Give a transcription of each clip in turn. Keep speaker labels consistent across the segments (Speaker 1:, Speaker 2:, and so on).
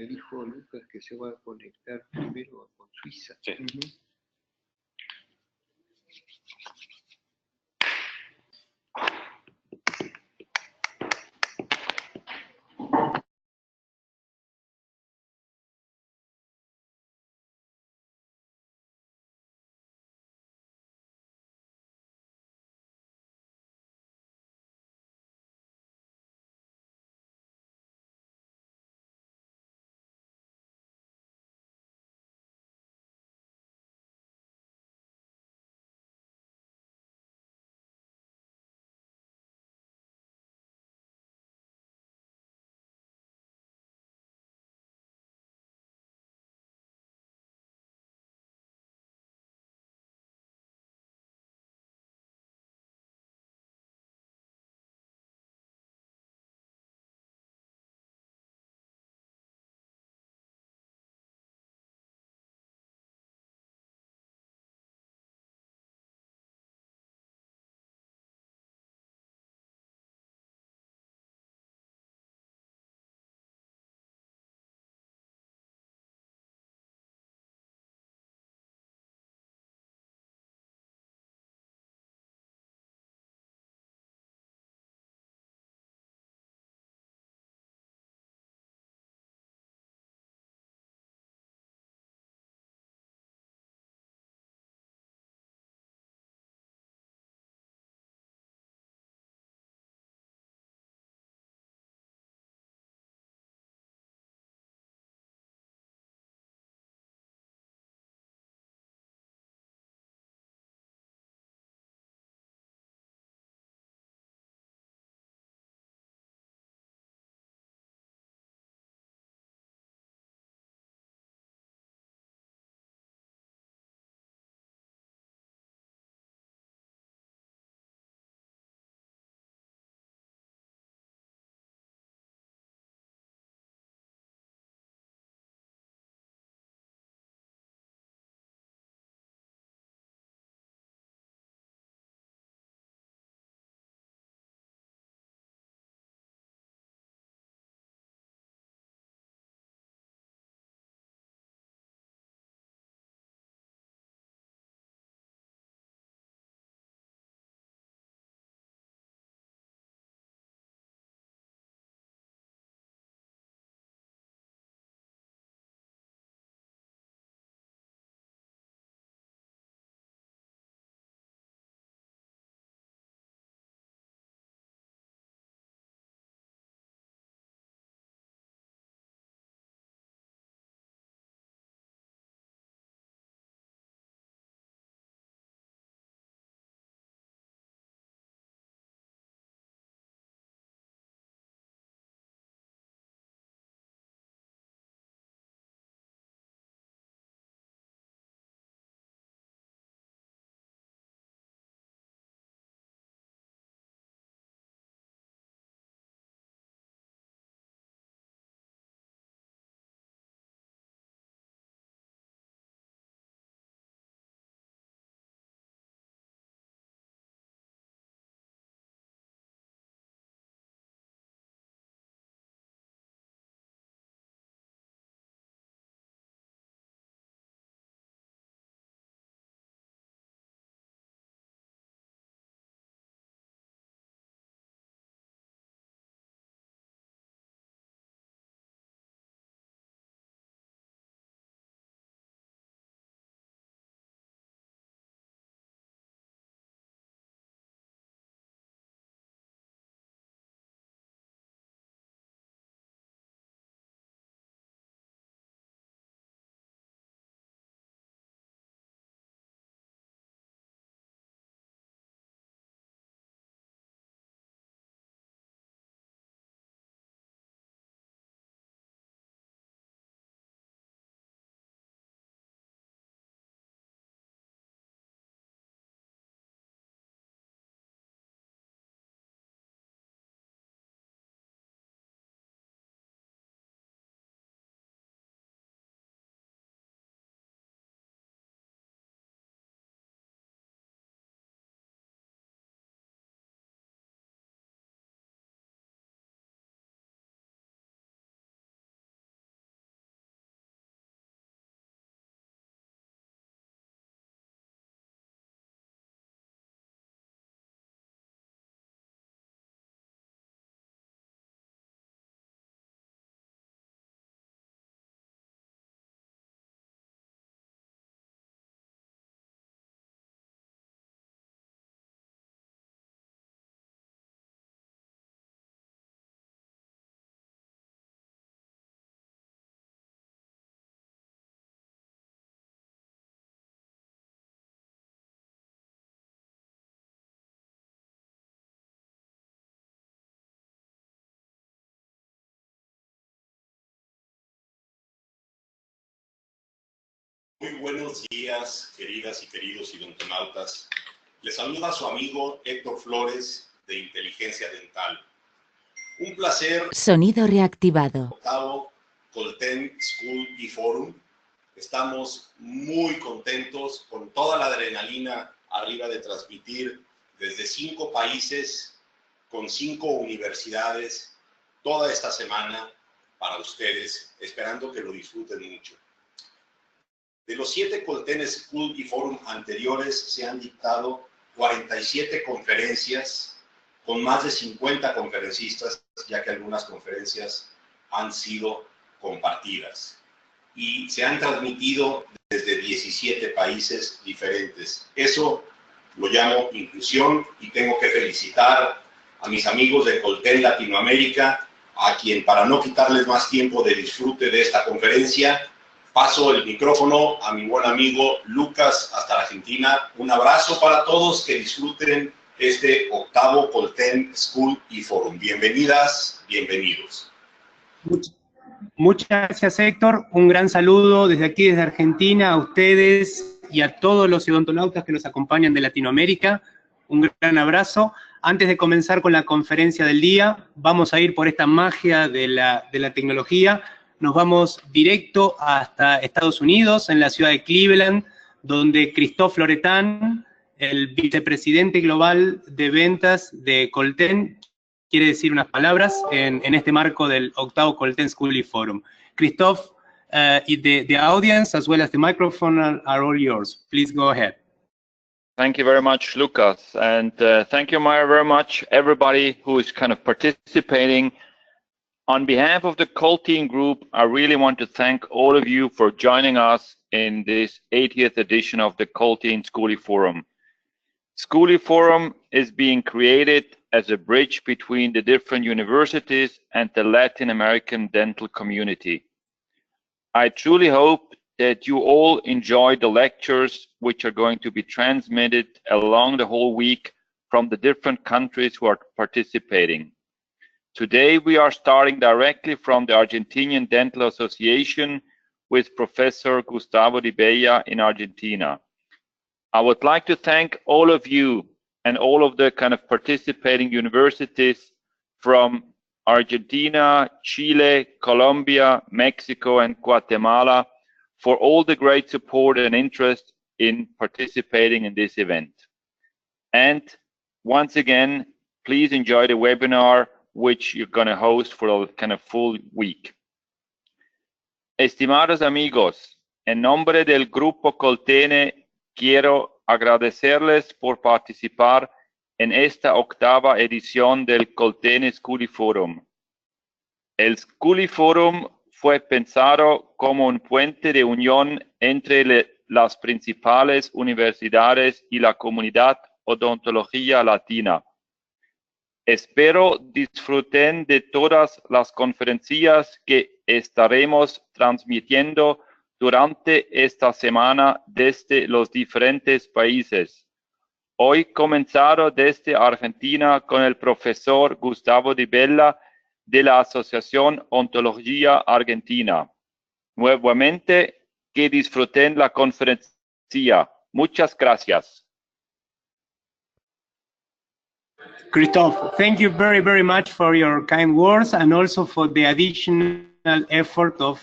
Speaker 1: Me dijo Lucas que se va a conectar primero con Suiza.
Speaker 2: Sí. Muy buenos días, queridas y queridos odontonautas. Les saluda su amigo Héctor Flores de Inteligencia Dental. Un placer.
Speaker 3: Sonido reactivado.
Speaker 2: Octavo Colten School y Forum. Estamos muy contentos con toda la adrenalina arriba de transmitir desde 5 países con 5 universidades toda esta semana para ustedes, esperando que lo disfruten mucho. De los 7 Colten School y Forum anteriores se han dictado 47 conferencias con más de 50 conferencistas, ya que algunas conferencias han sido compartidas. Y se han transmitido desde 17 países diferentes. Eso lo llamo inclusión y tengo que felicitar a mis amigos de Colten Latinoamérica, a quien, para no quitarles más tiempo de disfrute de esta conferencia, paso el micrófono a mi buen amigo Lucas hasta la Argentina. Un abrazo para todos, que disfruten este octavo Colten School y Forum. Bienvenidas, bienvenidos.
Speaker 4: Muchas gracias, Héctor. Un gran saludo desde aquí, desde Argentina, a ustedes y a todos los odontonautas que nos acompañan de Latinoamérica. Un gran abrazo. Antes de comenzar con la conferencia del día, vamos a ir por esta magia de la tecnología. Nos vamos directo hasta Estados Unidos, en la ciudad de Cleveland, donde Christophe Loretan, el vicepresidente global de ventas de Colten, quiere decir unas palabras en este marco del octavo Colten School y Forum. Christophe, the audience as well as the microphone are all yours. Please go ahead.
Speaker 5: Thank you very much, Lucas, and thank you very much, everybody who is kind of participating. On behalf of the Colten Group, I really want to thank all of you for joining us in this 80th edition of the Colten School Forum. School Forum is being created as a bridge between the different universities and the Latin American dental community. I truly hope that you all enjoy the lectures which are going to be transmitted along the whole week from the different countries who are participating. Today we are starting directly from the Argentinian Dental Association with Professor Gustavo Di Bella in Argentina. I would like to thank all of you and all of the kind of participating universities from Argentina, Chile, Colombia, Mexico, and Guatemala for all the great support and interest in participating in this event. And once again, please enjoy the webinar which you're going to host for a kind of full week. Estimados amigos, en nombre del Grupo Colten, quiero agradecerles por participar en esta octava edición del Colten School Forum. El School Forum fue pensado como un puente de unión entre las principales universidades y la comunidad odontología latina. Espero disfruten de todas las conferencias que estaremos transmitiendo durante esta semana desde los diferentes países. Hoy comenzado desde Argentina con el profesor Gustavo Di Bella de la Asociación Ontología Argentina. Nuevamente, que disfruten la conferencia. Muchas gracias.
Speaker 4: Christophe, thank you very, very much for your kind words and also for the additional effort of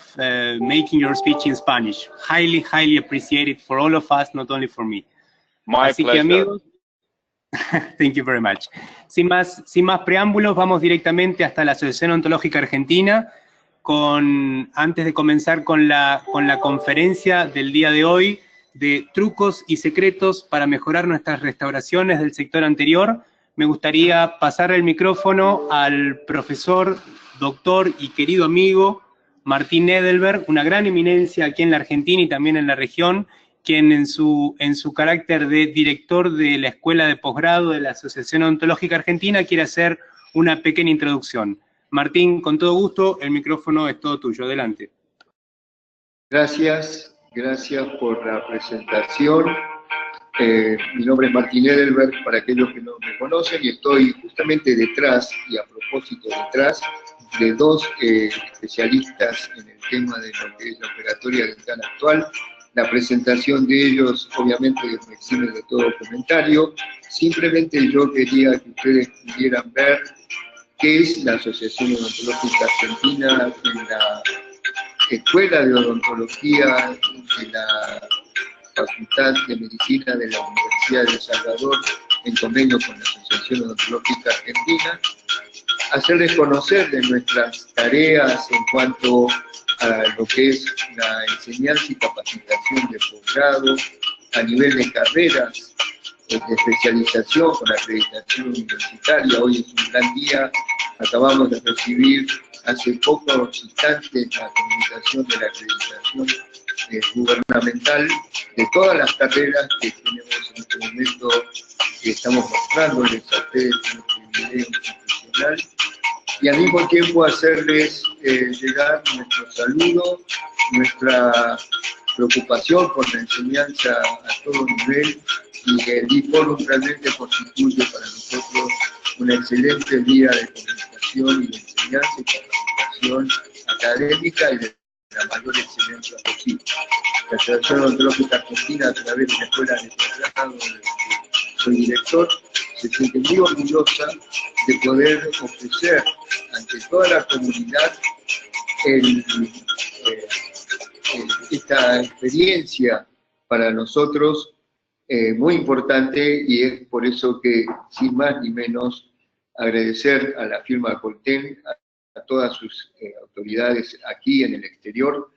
Speaker 4: making your speech in Spanish. Highly, highly appreciated for all of us, not only for me.
Speaker 5: My
Speaker 4: Así
Speaker 5: pleasure.
Speaker 4: que, amigos, thank you very much. Sin más preámbulos, vamos directamente hasta la Asociación Ontológica Argentina, antes de comenzar con la conferencia del día de hoy de trucos y secretos para mejorar nuestras restauraciones del sector anterior. Me gustaría pasar el micrófono al profesor, doctor y querido amigo Martín Edelberg, una gran eminencia aquí en la Argentina y también en la región, quien en su carácter de director de la Escuela de Posgrado de la Asociación Ontológica Argentina quiere hacer una pequeña introducción. Martín, con todo gusto, el micrófono es todo tuyo. Adelante.
Speaker 1: Gracias por la presentación. Mi nombre es Martín Edelberg, para aquellos que no me conocen, y estoy justamente detrás, y a propósito detrás, de dos especialistas en el tema de lo que es la operatoria dental actual, La presentación de ellos, obviamente, me exime de todo comentario. Simplemente yo quería que ustedes pudieran ver qué es la Asociación Odontológica Argentina, en la Escuela de Odontología de la Facultad de Medicina de la Universidad de El Salvador, en convenio con la Asociación Odontológica Argentina, hacerles conocer de nuestras tareas en cuanto a lo que es la enseñanza y capacitación de posgrado, a nivel de carreras, de especialización con acreditación universitaria. Hoy es un gran día, acabamos de recibir hace pocos instantes la comunicación de la acreditación gubernamental de todas las carreras que tenemos en este momento, que estamos mostrándoles a ustedes en este video institucional, y al mismo tiempo hacerles llegar nuestro saludo, nuestra preocupación por la enseñanza a todo nivel, y el e-forum realmente constituye para nosotros una excelente vía de comunicación y de enseñanza y capacitación académica y de la mayor excelencia posible. La Asociación Odontológica Argentina, a través de la Escuela de Posgrado, de la que soy director, se siente muy orgullosa de poder ofrecer ante toda la comunidad esta experiencia para nosotros muy importante, y es por eso que, sin más ni menos, agradecer a la firma Colten, a todas sus autoridades aquí en el exterior,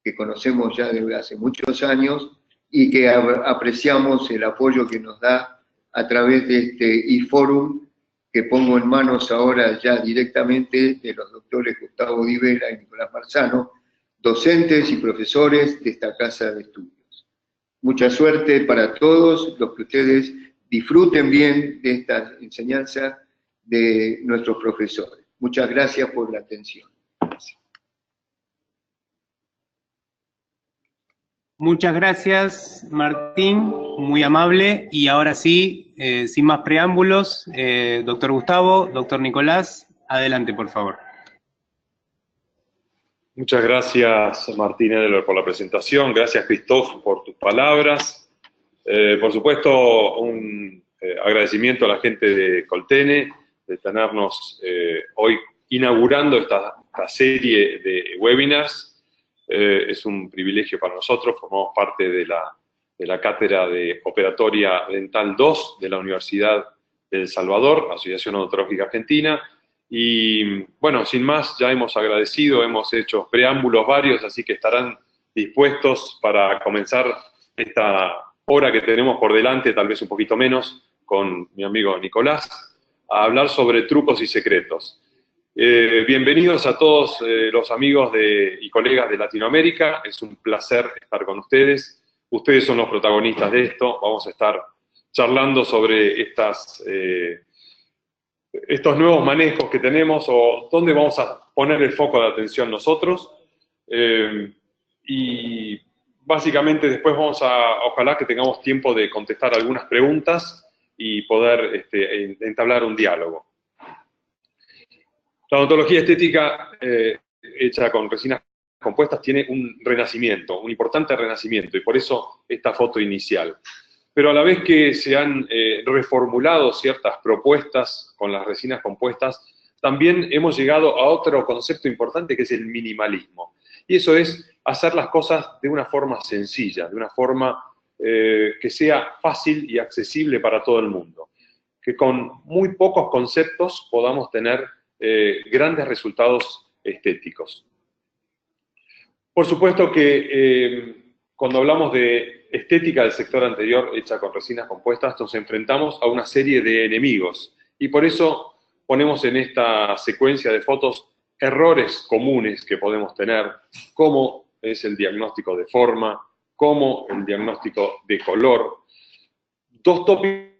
Speaker 1: que conocemos ya desde hace muchos años, y que apreciamos el apoyo que nos da a través de este e-forum, que pongo en manos ahora ya directamente de los doctores Gustavo Di Vela y Nicolás Marzano, docentes y profesores de esta casa de estudios. Mucha suerte para todos, los que ustedes disfruten bien de esta enseñanza de nuestros profesores. Muchas gracias por la atención.
Speaker 4: Muchas gracias, Martín, muy amable. Y ahora sí, sin más preámbulos, doctor Gustavo, doctor Nicolás, adelante, por favor.
Speaker 3: Muchas gracias, Martín Edelberg, por la presentación. Gracias, Christoph, por tus palabras. Por supuesto, un agradecimiento a la gente de Coltene de tenernos hoy inaugurando esta serie de webinars. Es un privilegio para nosotros. Formamos parte de la Cátedra de Operatoria Dental 2 de la Universidad de El Salvador, Asociación Odontológica Argentina. Y bueno, sin más, ya hemos agradecido, hemos hecho preámbulos varios, así que estarán dispuestos para comenzar esta hora que tenemos por delante, tal vez un poquito menos, con mi amigo Nicolás, a hablar sobre trucos y secretos. Bienvenidos a todos los amigos y colegas de Latinoamérica, es un placer estar con ustedes. Ustedes son los protagonistas de esto, vamos a estar charlando sobre estos nuevos manejos que tenemos, o dónde vamos a poner el foco de atención nosotros, y básicamente después ojalá que tengamos tiempo de contestar algunas preguntas y poder entablar un diálogo. La odontología estética hecha con resinas compuestas tiene un renacimiento, un importante renacimiento, y por eso esta foto inicial. Pero a la vez que se han reformulado ciertas propuestas con las resinas compuestas, también hemos llegado a otro concepto importante, que es el minimalismo. Y eso es hacer las cosas de una forma sencilla, de una forma que sea fácil y accesible para todo el mundo. Que con muy pocos conceptos podamos tener grandes resultados estéticos. Por supuesto que cuando hablamos de estética del sector anterior hecha con resinas compuestas, nos enfrentamos a una serie de enemigos, y por eso ponemos en esta secuencia de fotos errores comunes que podemos tener, como es el diagnóstico de forma, como el diagnóstico de color. Dos tópicos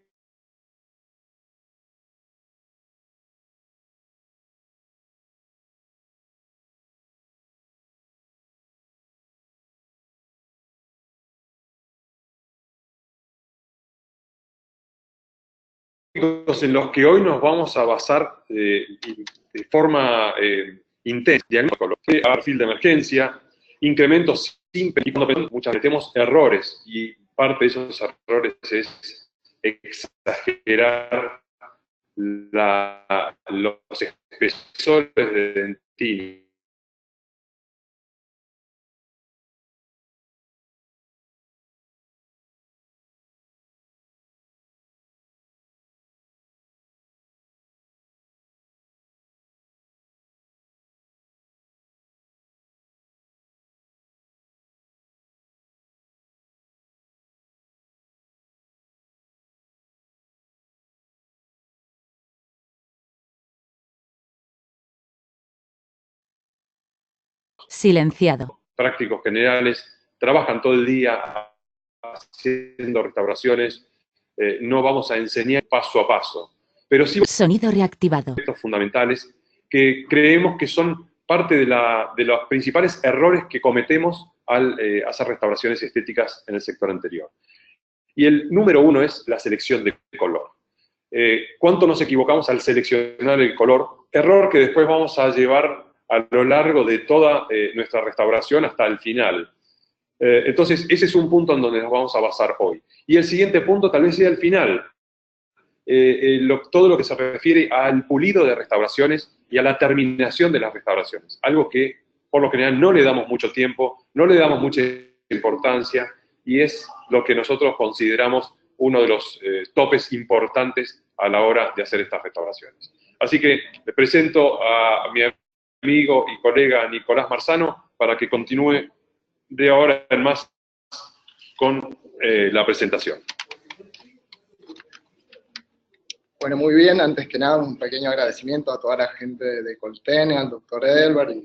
Speaker 3: en los que hoy nos vamos a basar de forma intensa: diagnóstico, perfil de emergencia, incrementos simple, y cuando muchas veces tenemos errores, y parte de esos errores es exagerar los espesores de dentina.
Speaker 6: Silenciado.
Speaker 3: Prácticos generales, trabajan todo el día haciendo restauraciones, no vamos a enseñar paso a paso, pero sí
Speaker 6: Sonido reactivado.
Speaker 3: aspectos fundamentales que creemos que son parte de los principales errores que cometemos al hacer restauraciones estéticas en el sector anterior. Y el número uno es la selección de color. ¿Cuánto nos equivocamos al seleccionar el color? Error que después vamos a llevar a lo largo de toda nuestra restauración hasta el final. Entonces, ese es un punto en donde nos vamos a basar hoy. Y el siguiente punto tal vez sea el final. Todo lo que se refiere al pulido de restauraciones y a la terminación de las restauraciones. Algo que, por lo general, no le damos mucho tiempo, no le damos mucha importancia, y es lo que nosotros consideramos uno de los topes importantes a la hora de hacer estas restauraciones. Así que le presento a mi amigo y colega Nicolás Marzano para que continúe de ahora en más con la presentación.
Speaker 7: Bueno, muy bien. Antes que nada, un pequeño agradecimiento a toda la gente de Coltene, al doctor Elber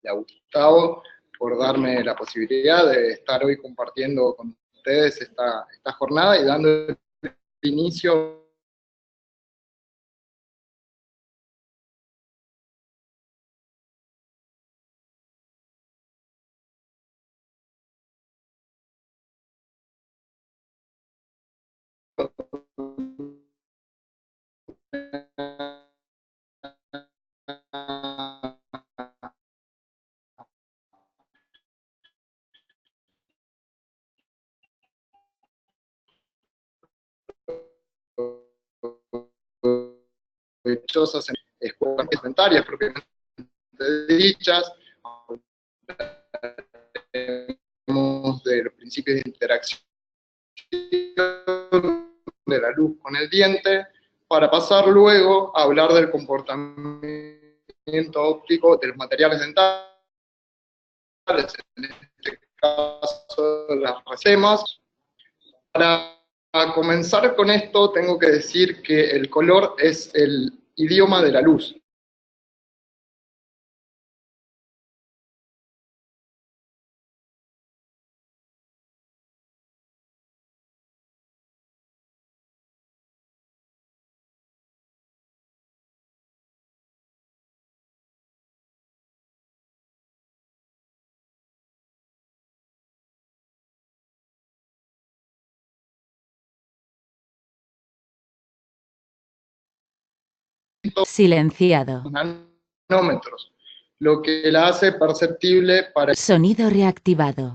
Speaker 7: y a Gustavo por darme la posibilidad de estar hoy compartiendo con ustedes esta jornada y dando inicio provechosas en escuelas alimentarias propiamente dichas, de los principios de interacción de la luz con el diente, para pasar luego a hablar del comportamiento óptico de los materiales dentales, en este caso las recemas. Para comenzar con esto, tengo que decir que el color es el idioma de la luz.
Speaker 6: Silenciado.
Speaker 7: Nanómetros, lo que la hace perceptible para...
Speaker 6: Sonido reactivado.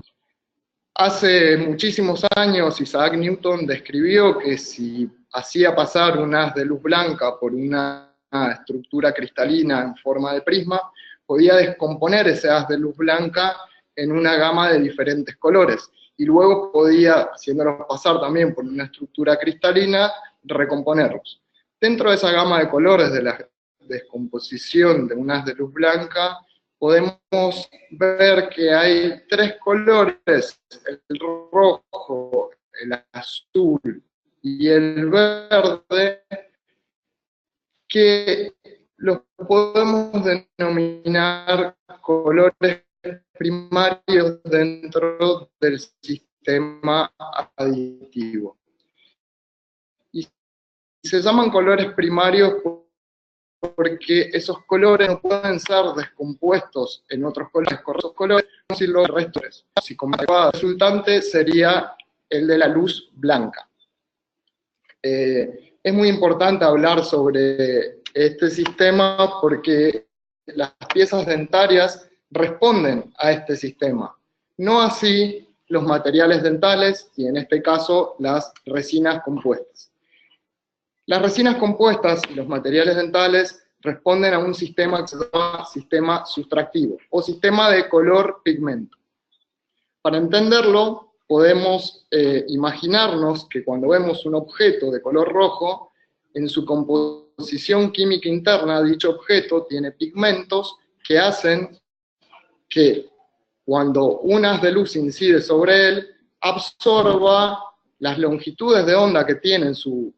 Speaker 7: Hace muchísimos años Isaac Newton describió que si hacía pasar un haz de luz blanca por una estructura cristalina en forma de prisma, podía descomponer ese haz de luz blanca en una gama de diferentes colores, y luego podía, haciéndolos pasar también por una estructura cristalina, recomponerlos. Dentro de esa gama de colores de la descomposición de un haz de luz blanca, podemos ver que hay tres colores: el rojo, el azul y el verde, que los podemos denominar colores primarios dentro del sistema aditivo. Y se llaman colores primarios porque esos colores no pueden ser descompuestos en otros colores, con esos colores, si los restos. Si como resultante sería el de la luz blanca. Es muy importante hablar sobre este sistema porque las piezas dentarias responden a este sistema. No así los materiales dentales y en este caso las resinas compuestas. Las resinas compuestas y los materiales dentales responden a un sistema que se llama sistema sustractivo o sistema de color-pigmento. Para entenderlo, podemos imaginarnos que cuando vemos un objeto de color rojo, en su composición química interna, dicho objeto tiene pigmentos que hacen que cuando un haz de luz incide sobre él, absorba las longitudes de onda que tiene en sus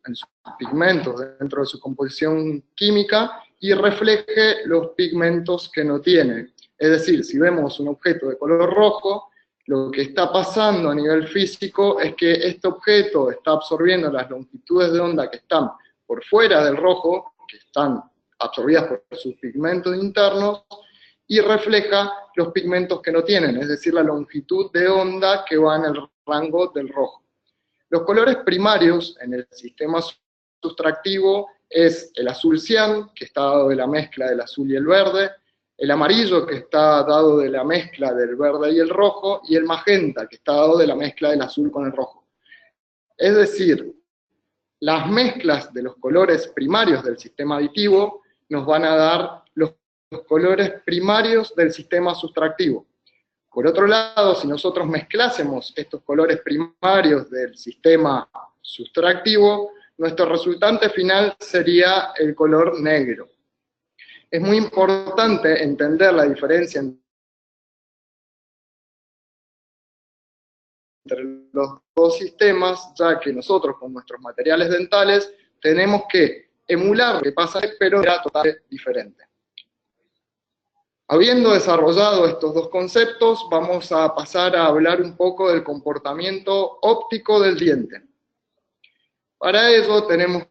Speaker 7: pigmentos dentro de su composición química y refleje los pigmentos que no tiene. Es decir, si vemos un objeto de color rojo, lo que está pasando a nivel físico es que este objeto está absorbiendo las longitudes de onda que están por fuera del rojo, que están absorbidas por sus pigmentos internos, y refleja los pigmentos que no tienen, es decir, la longitud de onda que va en el rango del rojo. Los colores primarios en el sistema sustractivo es el azul cian, que está dado de la mezcla del azul y el verde, el amarillo, que está dado de la mezcla del verde y el rojo, y el magenta, que está dado de la mezcla del azul con el rojo. Es decir, las mezclas de los colores primarios del sistema aditivo nos van a dar los colores primarios del sistema sustractivo. Por otro lado, si nosotros mezclásemos estos colores primarios del sistema sustractivo, nuestro resultante final sería el color negro. Es muy importante entender la diferencia entre los dos sistemas, ya que nosotros con nuestros materiales dentales tenemos que emular lo que pasa, pero era totalmente diferente. Habiendo desarrollado estos dos conceptos, vamos a pasar a hablar un poco del comportamiento óptico del diente. Para ello tenemos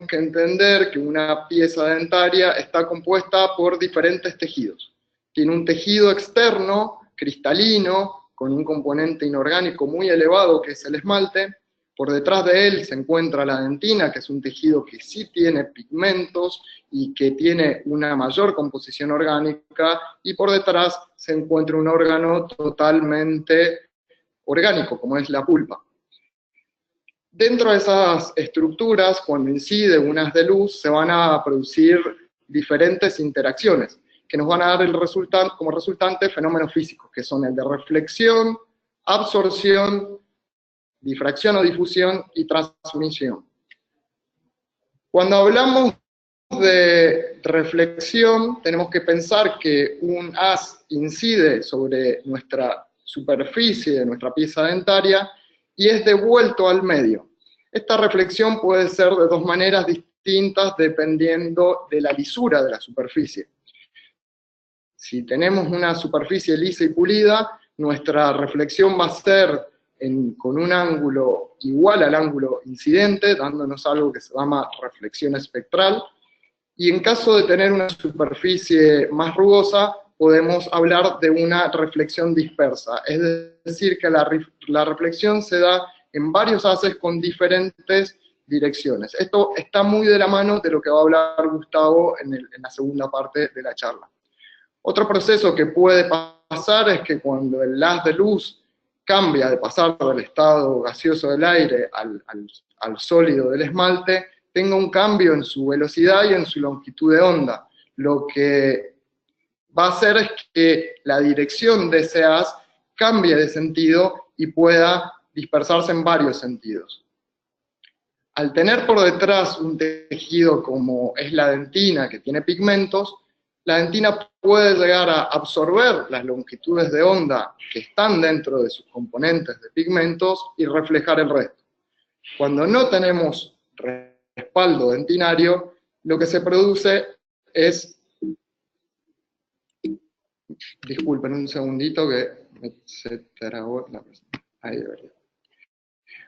Speaker 7: que entender que una pieza dentaria está compuesta por diferentes tejidos. Tiene un tejido externo, cristalino, con un componente inorgánico muy elevado que es el esmalte. Por detrás de él se encuentra la dentina, que es un tejido que sí tiene pigmentos y que tiene una mayor composición orgánica, y por detrás se encuentra un órgano totalmente orgánico, como es la pulpa. Dentro de esas estructuras, cuando incide un haz de luz, se van a producir diferentes interacciones, que nos van a dar como resultante fenómenos físicos, que son el de reflexión, absorción, difracción o difusión y transmisión. Cuando hablamos de reflexión, tenemos que pensar que un haz incide sobre nuestra superficie de nuestra pieza dentaria y es devuelto al medio. Esta reflexión puede ser de dos maneras distintas dependiendo de la lisura de la superficie. Si tenemos una superficie lisa y pulida, nuestra reflexión va a ser con un ángulo igual al ángulo incidente, dándonos algo que se llama reflexión espectral, y en caso de tener una superficie más rugosa, podemos hablar de una reflexión dispersa, es decir, que la reflexión se da en varios haces con diferentes direcciones. Esto está muy de la mano de lo que va a hablar Gustavo en la segunda parte de la charla. Otro proceso que puede pasar es que cuando el haz de luz cambia de pasar del estado gaseoso del aire al sólido del esmalte, tenga un cambio en su velocidad y en su longitud de onda. Lo que va a hacer es que la dirección de ese haz cambie de sentido y pueda dispersarse en varios sentidos. Al tener por detrás un tejido como es la dentina, que tiene pigmentos, la dentina puede llegar a absorber las longitudes de onda que están dentro de sus componentes de pigmentos y reflejar el resto. Cuando no tenemos respaldo dentinario, lo que se produce es... Disculpen un segundito que se trabó la presentación. Ahí debería.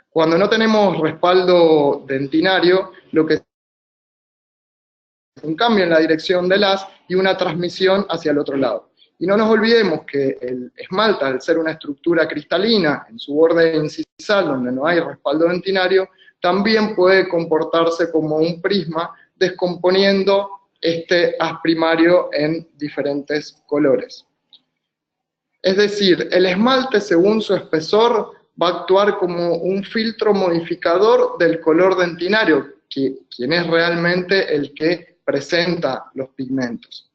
Speaker 7: Cuando no tenemos respaldo dentinario, lo que un cambio en la dirección del haz y una transmisión hacia el otro lado. Y no nos olvidemos que el esmalte, al ser una estructura cristalina en su borde incisal donde no hay respaldo dentinario, también puede comportarse como un prisma, descomponiendo este haz primario en diferentes colores. Es decir, el esmalte, según su espesor, va a actuar como un filtro modificador del color dentinario, quien es realmente el que presenta los pigmentos.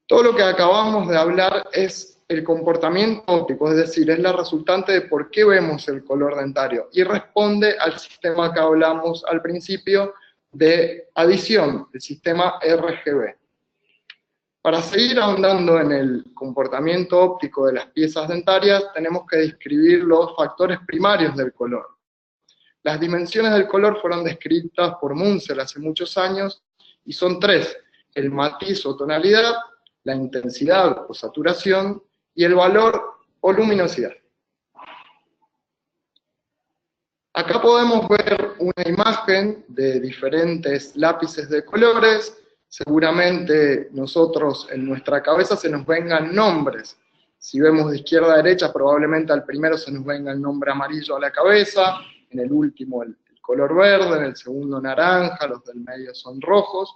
Speaker 7: Todo lo que acabamos de hablar es el comportamiento óptico, es decir, es la resultante de por qué vemos el color dentario, y responde al sistema que hablamos al principio de adición, el sistema RGB. Para seguir ahondando en el comportamiento óptico de las piezas dentarias, tenemos que describir los factores primarios del color. Las dimensiones del color fueron descritas por Munsell hace muchos años, y son tres: el matiz o tonalidad, la intensidad o saturación, y el valor o luminosidad. Acá podemos ver una imagen de diferentes lápices de colores. Seguramente nosotros en nuestra cabeza se nos vengan nombres. Si vemos de izquierda a derecha, probablemente al primero se nos venga el nombre amarillo a la cabeza, en el último el color verde, en el segundo naranja, los del medio son rojos.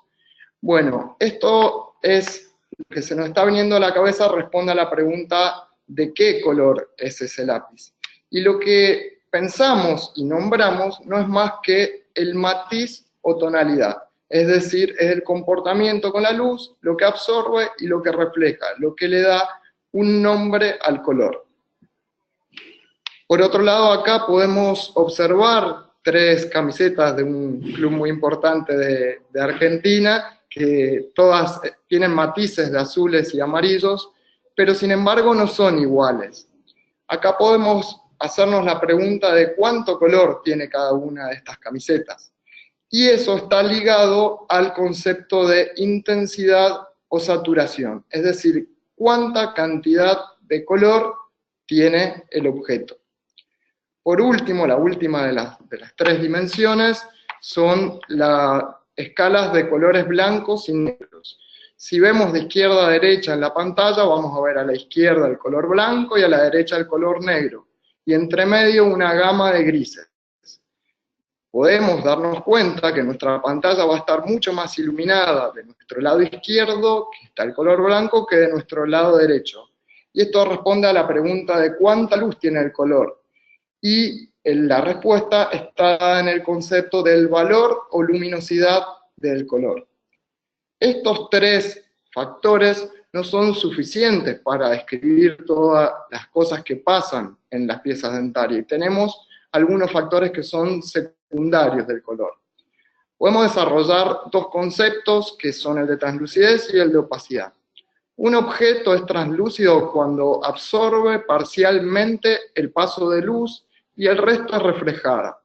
Speaker 7: Bueno, esto es lo que se nos está viniendo a la cabeza, responde a la pregunta de qué color es ese lápiz. Y lo que pensamos y nombramos no es más que el matiz o tonalidad. Es decir, es el comportamiento con la luz, lo que absorbe y lo que refleja, lo que le da un nombre al color. Por otro lado, acá podemos observar tres camisetas de un club muy importante de Argentina, que todas tienen matices de azules y amarillos, pero sin embargo no son iguales. Acá podemos hacernos la pregunta de cuánto color tiene cada una de estas camisetas. Y eso está ligado al concepto de intensidad o saturación, es decir, cuánta cantidad de color tiene el objeto. Por último, la última de las tres dimensiones son las escalas de colores blancos y negros. Si vemos de izquierda a derecha en la pantalla, vamos a ver a la izquierda el color blanco y a la derecha el color negro, y entre medio una gama de grises. Podemos darnos cuenta que nuestra pantalla va a estar mucho más iluminada de nuestro lado izquierdo, que está el color blanco, que de nuestro lado derecho. Y esto responde a la pregunta de cuánta luz tiene el color. Y la respuesta está en el concepto del valor o luminosidad del color. Estos tres factores no son suficientes para describir todas las cosas que pasan en las piezas dentarias. Y tenemos algunos factores que son secundarios del color. Podemos desarrollar dos conceptos que son el de translucidez y el de opacidad. Un objeto es translúcido cuando absorbe parcialmente el paso de luz y el resto es reflejada.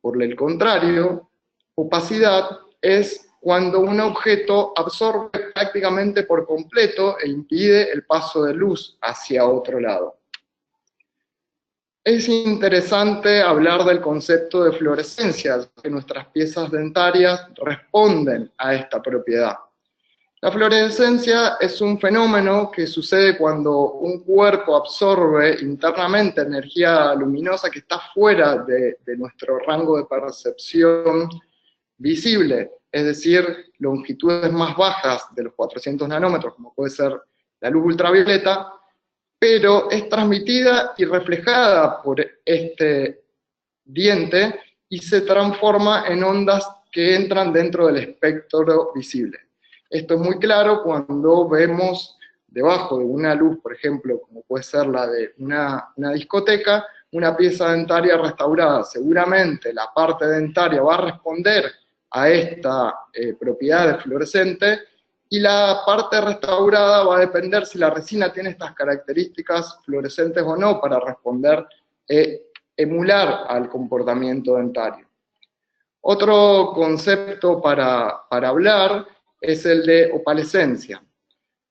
Speaker 7: Por el contrario, opacidad es cuando un objeto absorbe prácticamente por completo e impide el paso de luz hacia otro lado. Es interesante hablar del concepto de fluorescencia, que nuestras piezas dentarias responden a esta propiedad. La fluorescencia es un fenómeno que sucede cuando un cuerpo absorbe internamente energía luminosa que está fuera de nuestro rango de percepción visible, es decir, longitudes más bajas de los 400 nanómetros, como puede ser la luz ultravioleta, pero es transmitida y reflejada por este diente y se transforma en ondas que entran dentro del espectro visible. Esto es muy claro cuando vemos debajo de una luz, por ejemplo, como puede ser la de una discoteca, una pieza dentaria restaurada. Seguramente la parte dentaria va a responder a esta propiedad de fluorescente, y la parte restaurada va a depender si la resina tiene estas características fluorescentes o no para responder, emular al comportamiento dentario. Otro concepto para hablar es el de opalescencia.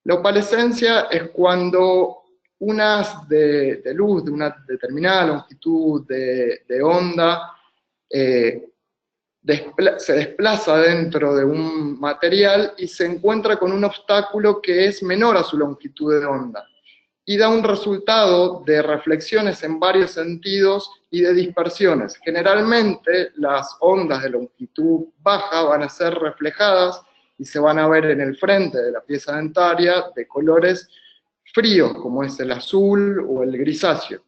Speaker 7: La opalescencia es cuando un haz de luz de una determinada longitud de onda se desplaza dentro de un material y se encuentra con un obstáculo que es menor a su longitud de onda, y da un resultado de reflexiones en varios sentidos y de dispersiones. Generalmente las ondas de longitud baja van a ser reflejadas y se van a ver en el frente de la pieza dentaria de colores fríos, como es el azul o el grisáceo.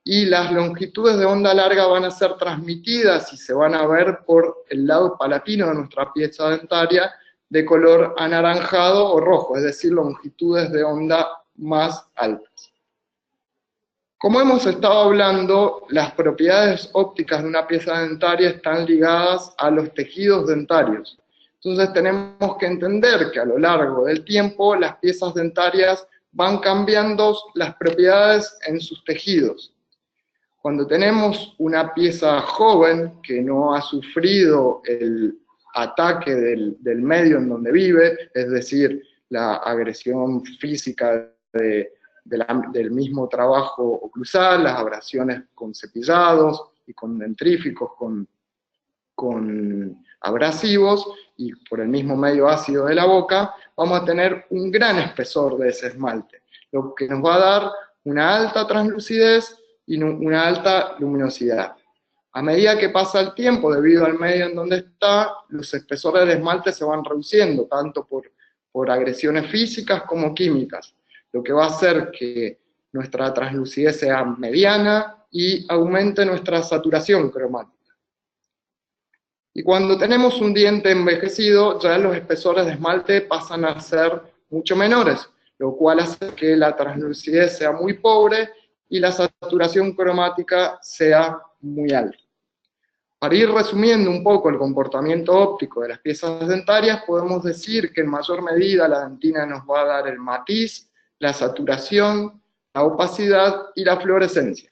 Speaker 7: Y las longitudes de onda larga van a ser transmitidas y se van a ver por el lado palatino de nuestra pieza dentaria de color anaranjado o rojo, es decir, longitudes de onda más altas. Como hemos estado hablando, las propiedades ópticas de una pieza dentaria están ligadas a los tejidos dentarios. Entonces tenemos que entender que a lo largo del tiempo las piezas dentarias van cambiando las propiedades en sus tejidos. Cuando tenemos una pieza joven que no ha sufrido el ataque del medio en donde vive, es decir, la agresión física del mismo trabajo oclusal, las abrasiones con cepillados y con dentríficos, con abrasivos y por el mismo medio ácido de la boca, vamos a tener un gran espesor de ese esmalte, lo que nos va a dar una alta translucidez y una alta luminosidad. A medida que pasa el tiempo, debido al medio en donde está, los espesores de esmalte se van reduciendo, tanto por agresiones físicas como químicas, lo que va a hacer que nuestra translucidez sea mediana y aumente nuestra saturación cromática. Y cuando tenemos un diente envejecido, ya los espesores de esmalte pasan a ser mucho menores, lo cual hace que la translucidez sea muy pobre y la saturación cromática sea muy alta. Para ir resumiendo un poco el comportamiento óptico de las piezas dentarias, podemos decir que en mayor medida la dentina nos va a dar el matiz, la saturación, la opacidad y la fluorescencia.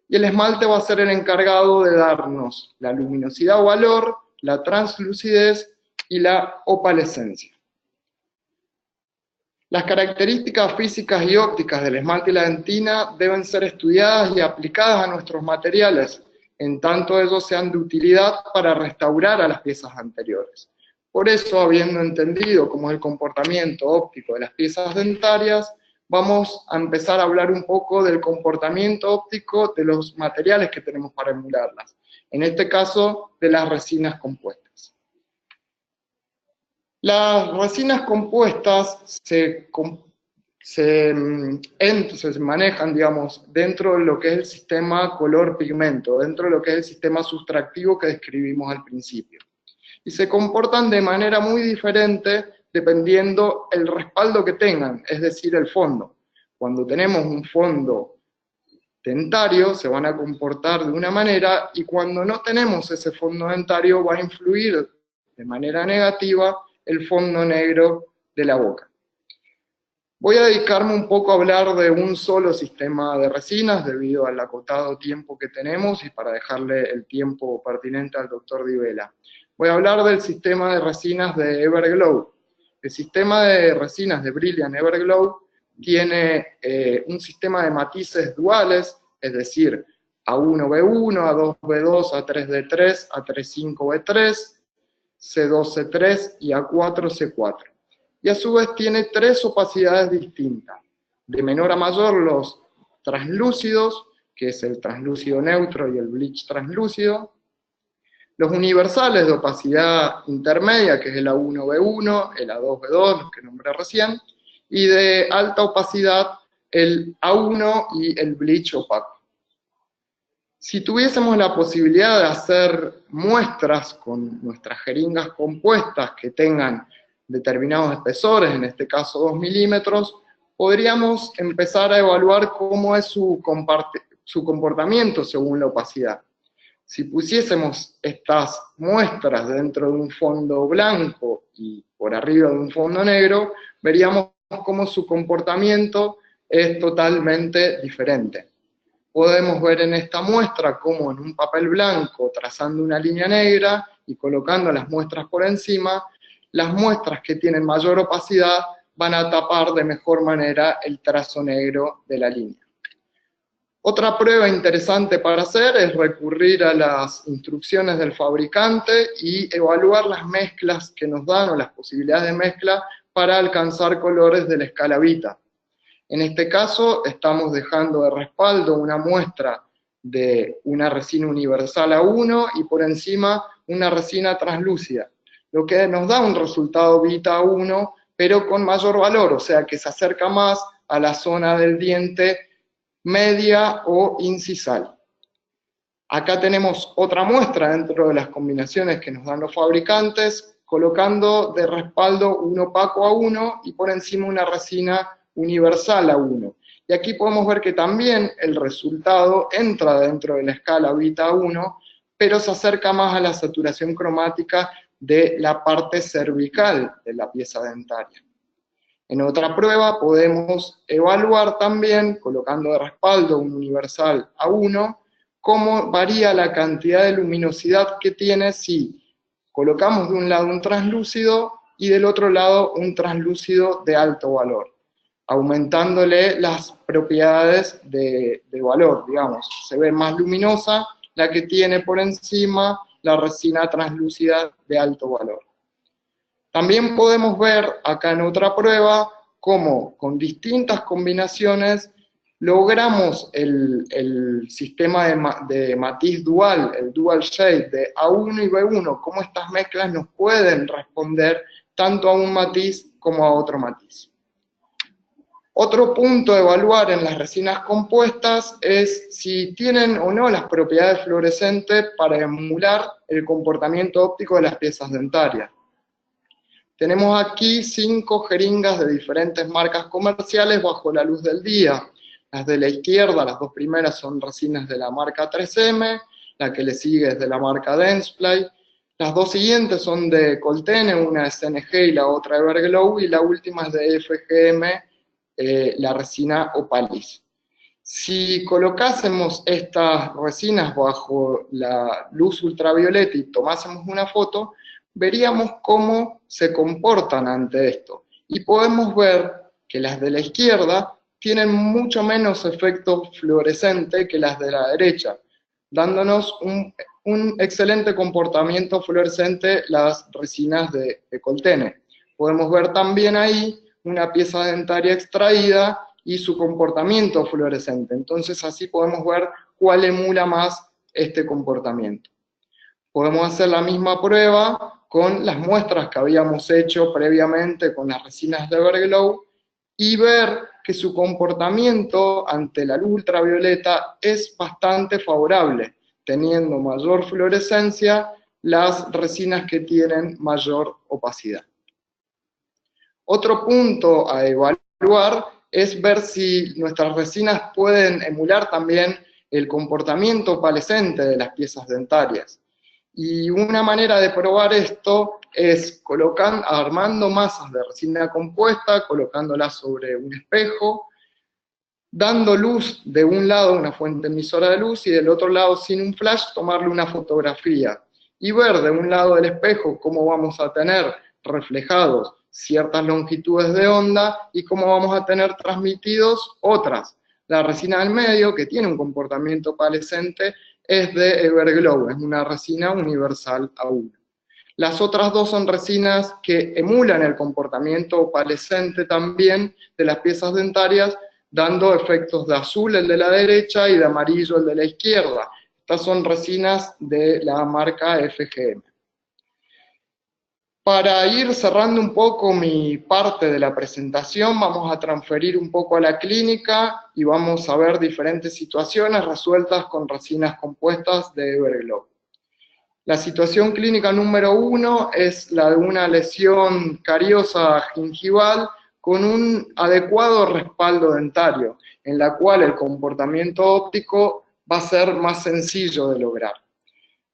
Speaker 7: Y el esmalte va a ser el encargado de darnos la luminosidad o valor, la translucidez y la opalescencia. Las características físicas y ópticas del esmalte y la dentina deben ser estudiadas y aplicadas a nuestros materiales, en tanto ellos sean de utilidad para restaurar a las piezas anteriores. Por eso, habiendo entendido cómo es el comportamiento óptico de las piezas dentarias, vamos a empezar a hablar un poco del comportamiento óptico de los materiales que tenemos para emularlas. En este caso, de las resinas compuestas. Las resinas compuestas se manejan, digamos, dentro de lo que es el sistema color-pigmento, dentro de lo que es el sistema sustractivo que describimos al principio. Y se comportan de manera muy diferente dependiendo el respaldo que tengan, es decir, el fondo. Cuando tenemos un fondo dentario, se van a comportar de una manera, y cuando no tenemos ese fondo dentario, va a influir de manera negativa el fondo negro de la boca. Voy a dedicarme un poco a hablar de un solo sistema de resinas, debido al acotado tiempo que tenemos, y para dejarle el tiempo pertinente al doctor Di Vela. Voy a hablar del sistema de resinas de Everglow. El sistema de resinas de Brilliant Everglow tiene un sistema de matices duales, es decir, A1B1, A2B2, A3D3, A35B3, C2C3 y A4C4. Y a su vez tiene tres opacidades distintas. De menor a mayor, los translúcidos, que es el translúcido neutro y el bleach translúcido. Los universales de opacidad intermedia, que es el A1B1, el A2B2, los que nombré recién, y de alta opacidad, el A1 y el bleach opaco. Si tuviésemos la posibilidad de hacer muestras con nuestras jeringas compuestas que tengan determinados espesores, en este caso 2 milímetros, podríamos empezar a evaluar cómo es su comportamiento según la opacidad. Si pusiésemos estas muestras dentro de un fondo blanco y por arriba de un fondo negro, veríamos cómo su comportamiento es totalmente diferente. Podemos ver en esta muestra cómo en un papel blanco, trazando una línea negra y colocando las muestras por encima, las muestras que tienen mayor opacidad van a tapar de mejor manera el trazo negro de la línea. Otra prueba interesante para hacer es recurrir a las instrucciones del fabricante y evaluar las mezclas que nos dan o las posibilidades de mezcla para alcanzar colores de la escala Bita. En este caso estamos dejando de respaldo una muestra de una resina universal A1 y por encima una resina translúcida, lo que nos da un resultado Bita 1, pero con mayor valor, o sea que se acerca más a la zona del diente media o incisal. Acá tenemos otra muestra dentro de las combinaciones que nos dan los fabricantes, colocando de respaldo un opaco A1 y por encima una resina universal A1. Y aquí podemos ver que también el resultado entra dentro de la escala beta 1, pero se acerca más a la saturación cromática de la parte cervical de la pieza dentaria. En otra prueba podemos evaluar también, colocando de respaldo un universal A1, cómo varía la cantidad de luminosidad que tiene si colocamos de un lado un translúcido y del otro lado un translúcido de alto valor, aumentándole las propiedades de valor, digamos. Se ve más luminosa la que tiene por encima la resina translúcida de alto valor. También podemos ver acá en otra prueba cómo con distintas combinaciones logramos el sistema de matiz dual, el dual shade de A1 y B1, cómo estas mezclas nos pueden responder tanto a un matiz como a otro matiz. Otro punto a evaluar en las resinas compuestas es si tienen o no las propiedades fluorescentes para emular el comportamiento óptico de las piezas dentarias. Tenemos aquí 5 jeringas de diferentes marcas comerciales bajo la luz del día. Las de la izquierda, las dos primeras son resinas de la marca 3M, la que le sigue es de la marca Dentsply, las dos siguientes son de Coltene, una es CNG y la otra Everglow, y la última es de FGM, la resina Opalis. Si colocásemos estas resinas bajo la luz ultravioleta y tomásemos una foto, veríamos cómo se comportan ante esto. Y podemos ver que las de la izquierda tienen mucho menos efecto fluorescente que las de la derecha, dándonos un excelente comportamiento fluorescente las resinas de Coltene. Podemos ver también ahí una pieza dentaria extraída y su comportamiento fluorescente. Entonces así podemos ver cuál emula más este comportamiento. Podemos hacer la misma prueba con las muestras que habíamos hecho previamente con las resinas de Everglow y ver que su comportamiento ante la luz ultravioleta es bastante favorable, teniendo mayor fluorescencia las resinas que tienen mayor opacidad. Otro punto a evaluar es ver si nuestras resinas pueden emular también el comportamiento opalescente de las piezas dentarias. Y una manera de probar esto es armando masas de resina compuesta, colocándolas sobre un espejo, dando luz de un lado, una fuente emisora de luz, y del otro lado, sin un flash, tomarle una fotografía. Y ver de un lado del espejo cómo vamos a tener reflejados ciertas longitudes de onda y cómo vamos a tener transmitidos otras. La resina del medio, que tiene un comportamiento opalescente, es de Everglow, es una resina universal A1. Las otras dos son resinas que emulan el comportamiento opalescente también de las piezas dentarias, dando efectos de azul el de la derecha y de amarillo el de la izquierda. Estas son resinas de la marca FGM. Para ir cerrando un poco mi parte de la presentación, vamos a transferir un poco a la clínica y vamos a ver diferentes situaciones resueltas con resinas compuestas de Everglow. La situación clínica número 1 es la de una lesión cariosa gingival con un adecuado respaldo dentario, en la cual el comportamiento óptico va a ser más sencillo de lograr.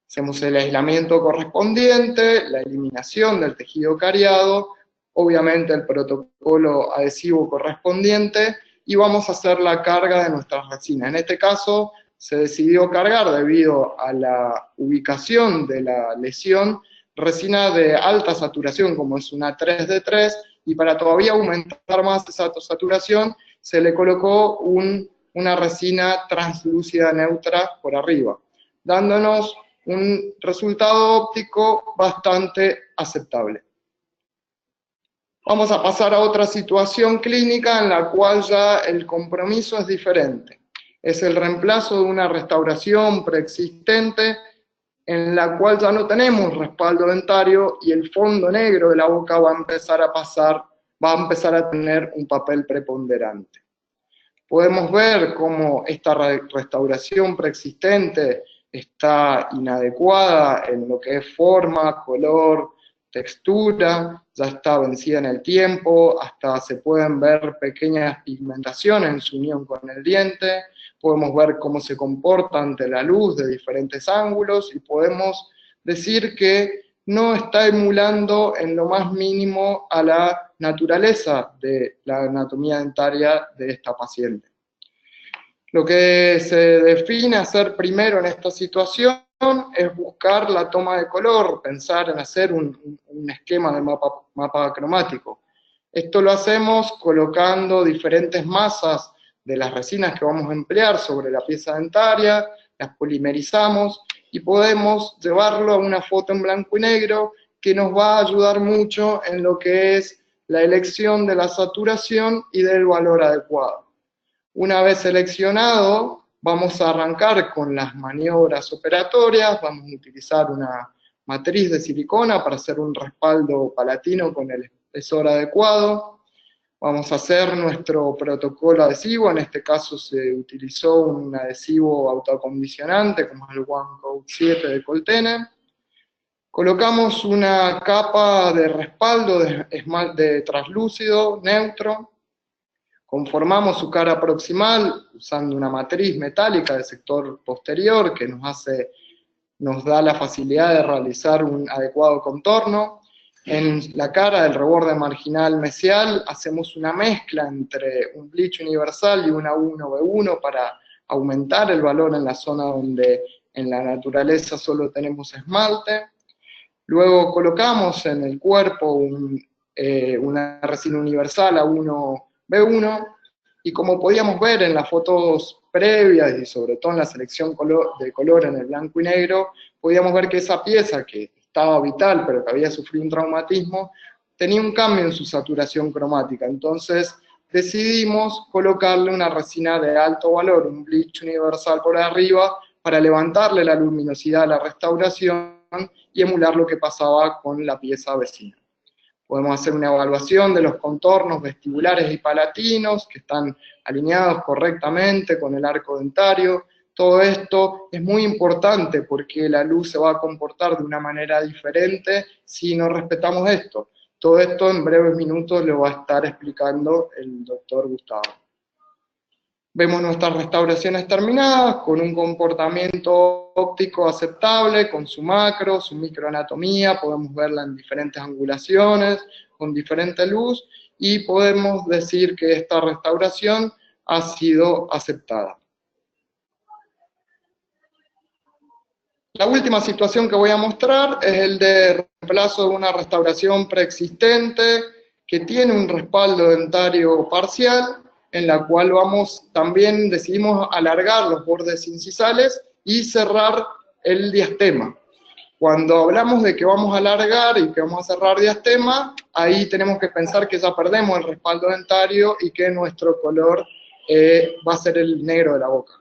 Speaker 7: Hacemos el aislamiento correspondiente, la eliminación del tejido cariado, obviamente el protocolo adhesivo correspondiente, y vamos a hacer la carga de nuestras resinas. En este caso se decidió cargar, debido a la ubicación de la lesión, resina de alta saturación, como es una 3D3, y para todavía aumentar más esa saturación, se le colocó una resina translúcida neutra por arriba, dándonos un resultado óptico bastante aceptable. Vamos a pasar a otra situación clínica en la cual ya el compromiso es diferente. Es el reemplazo de una restauración preexistente en la cual ya no tenemos respaldo dentario y el fondo negro de la boca va a empezar a pasar va a empezar a tener un papel preponderante. Podemos ver cómo esta restauración preexistente está inadecuada en lo que es forma, color, textura, ya está vencida en el tiempo, hasta se pueden ver pequeñas pigmentaciones en su unión con el diente, podemos ver cómo se comporta ante la luz de diferentes ángulos y podemos decir que no está emulando en lo más mínimo a la naturaleza de la anatomía dentaria de esta paciente. Lo que se define hacer primero en esta situación es buscar la toma de color, pensar en hacer un esquema de mapa cromático. Esto lo hacemos colocando diferentes masas de las resinas que vamos a emplear sobre la pieza dentaria, las polimerizamos y podemos llevarlo a una foto en blanco y negro que nos va a ayudar mucho en lo que es la elección de la saturación y del valor adecuado. Una vez seleccionado, vamos a arrancar con las maniobras operatorias, vamos a utilizar una matriz de silicona para hacer un respaldo palatino con el espesor adecuado. Vamos a hacer nuestro protocolo adhesivo, en este caso se utilizó un adhesivo autoacondicionante como es el One Coat 7 de Coltene. Colocamos una capa de respaldo de esmalte translúcido, neutro. Conformamos su cara proximal usando una matriz metálica del sector posterior que nos da la facilidad de realizar un adecuado contorno. En la cara del reborde marginal mesial hacemos una mezcla entre un bleach universal y una A1B1 para aumentar el valor en la zona donde en la naturaleza solo tenemos esmalte. Luego colocamos en el cuerpo una resina universal A1B1 y como podíamos ver en las fotos previas y sobre todo en la selección de color en el blanco y negro, podíamos ver que esa pieza que estaba vital pero que había sufrido un traumatismo, tenía un cambio en su saturación cromática. Entonces decidimos colocarle una resina de alto valor, un bleach universal por arriba, para levantarle la luminosidad a la restauración y emular lo que pasaba con la pieza vecina. Podemos hacer una evaluación de los contornos vestibulares y palatinos, que están alineados correctamente con el arco dentario. Todo esto es muy importante porque la luz se va a comportar de una manera diferente si no respetamos esto. Todo esto en breves minutos lo va a estar explicando el doctor Gustavo. Vemos nuestras restauraciones terminadas con un comportamiento óptico aceptable, con su macro, su microanatomía, podemos verla en diferentes angulaciones, con diferente luz, y podemos decir que esta restauración ha sido aceptada. La última situación que voy a mostrar es el de reemplazo de una restauración preexistente que tiene un respaldo dentario parcial, en la cual también decidimos alargar los bordes incisales y cerrar el diastema. Cuando hablamos de que vamos a alargar y que vamos a cerrar diastema, ahí tenemos que pensar que ya perdemos el respaldo dentario y que nuestro color va a ser el negro de la boca.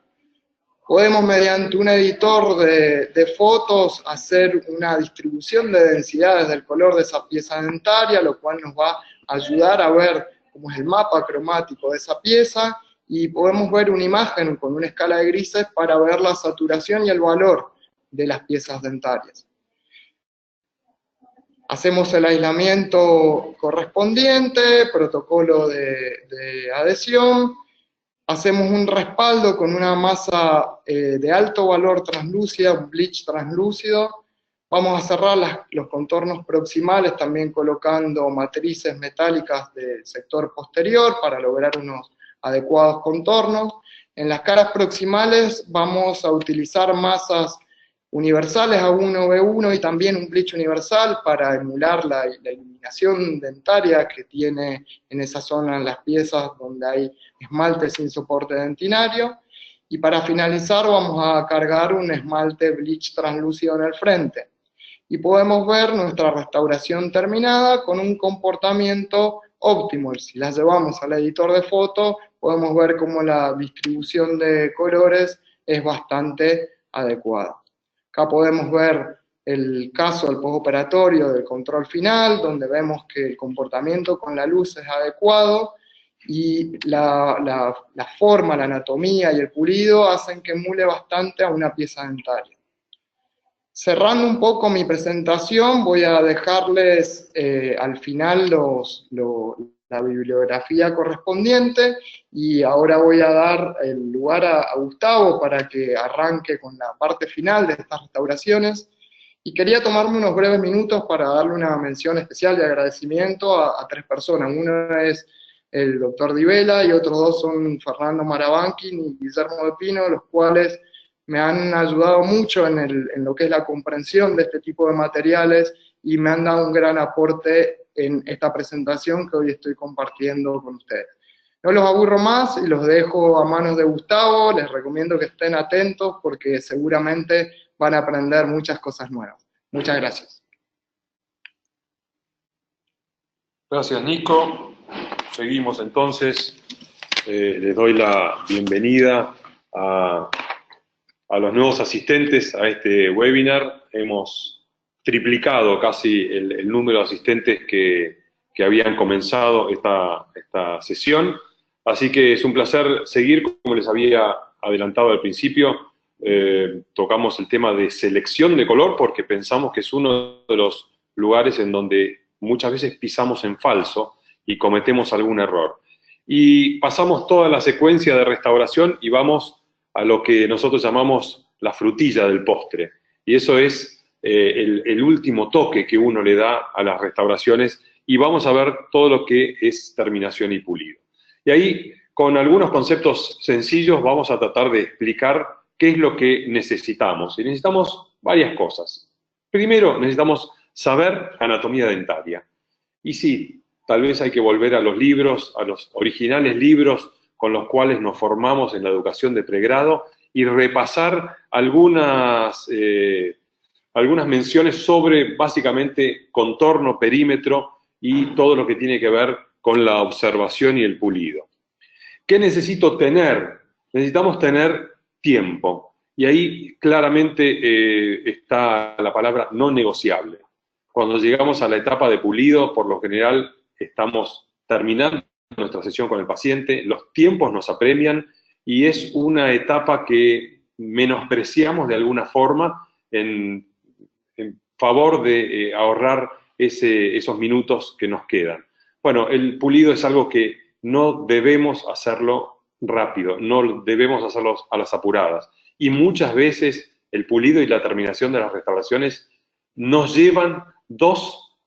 Speaker 7: Podemos mediante un editor de fotos hacer una distribución de densidades del color de esa pieza dentaria, lo cual nos va a ayudar a ver cómo es el mapa cromático de esa pieza, y podemos ver una imagen con una escala de grises para ver la saturación y el valor de las piezas dentarias. Hacemos el aislamiento correspondiente, protocolo de adhesión, hacemos un respaldo con una masa de alto valor translúcida, un bleach translúcido. Vamos a cerrar los contornos proximales también colocando matrices metálicas del sector posterior para lograr unos adecuados contornos. En las caras proximales vamos a utilizar masas universales A1B1 y también un bleach universal para emular la iluminación dentaria que tiene en esa zona las piezas donde hay esmalte sin soporte dentinario. Y para finalizar vamos a cargar un esmalte bleach translúcido en el frente. Y podemos ver nuestra restauración terminada con un comportamiento óptimo. Si la llevamos al editor de foto, podemos ver cómo la distribución de colores es bastante adecuada. Acá podemos ver el caso del postoperatorio del control final, donde vemos que el comportamiento con la luz es adecuado, y la forma, la anatomía y el pulido hacen que emule bastante a una pieza dentaria. Cerrando un poco mi presentación, voy a dejarles al final la bibliografía correspondiente, y ahora voy a dar el lugar a Gustavo para que arranque con la parte final de estas restauraciones. Y quería tomarme unos breves minutos para darle una mención especial de agradecimiento a tres personas. Uno es el doctor Di Vela y otros dos son Fernando Marabanquín y Guillermo de Pino, los cuales me han ayudado mucho en lo que es la comprensión de este tipo de materiales y me han dado un gran aporte en esta presentación que hoy estoy compartiendo con ustedes. No los aburro más y los dejo a manos de Gustavo. Les recomiendo que estén atentos porque seguramente van a aprender muchas cosas nuevas. Muchas gracias.
Speaker 3: Gracias, Nico. Seguimos entonces. Les doy la bienvenida a los nuevos asistentes a este webinar. Hemos triplicado casi el número de asistentes que habían comenzado esta sesión. Así que es un placer seguir, como les había adelantado al principio. Tocamos el tema de selección de color porque pensamos que es uno de los lugares en donde muchas veces pisamos en falso y cometemos algún error. Y pasamos toda la secuencia de restauración y vamos a lo que nosotros llamamos la frutilla del postre. Y eso es el último toque que uno le da a las restauraciones, y vamos a ver todo lo que es terminación y pulido. Y ahí, con algunos conceptos sencillos, vamos a tratar de explicar qué es lo que necesitamos. Y necesitamos varias cosas. Primero, necesitamos saber anatomía dentaria. Y sí, tal vez hay que volver a los libros, a los originales libros con los cuales nos formamos en la educación de pregrado, y repasar algunas menciones sobre, básicamente, contorno, perímetro y todo lo que tiene que ver con la observación y el pulido. ¿Qué necesito tener? Necesitamos tener tiempo. Y ahí claramente está la palabra no negociable. Cuando llegamos a la etapa de pulido, por lo general estamos terminando nuestra sesión con el paciente, los tiempos nos apremian y es una etapa que menospreciamos de alguna forma en favor de ahorrar esos minutos que nos quedan. Bueno, el pulido es algo que no debemos hacerlo rápido, no debemos hacerlo a las apuradas. Y muchas veces el pulido y la terminación de las restauraciones nos llevan 2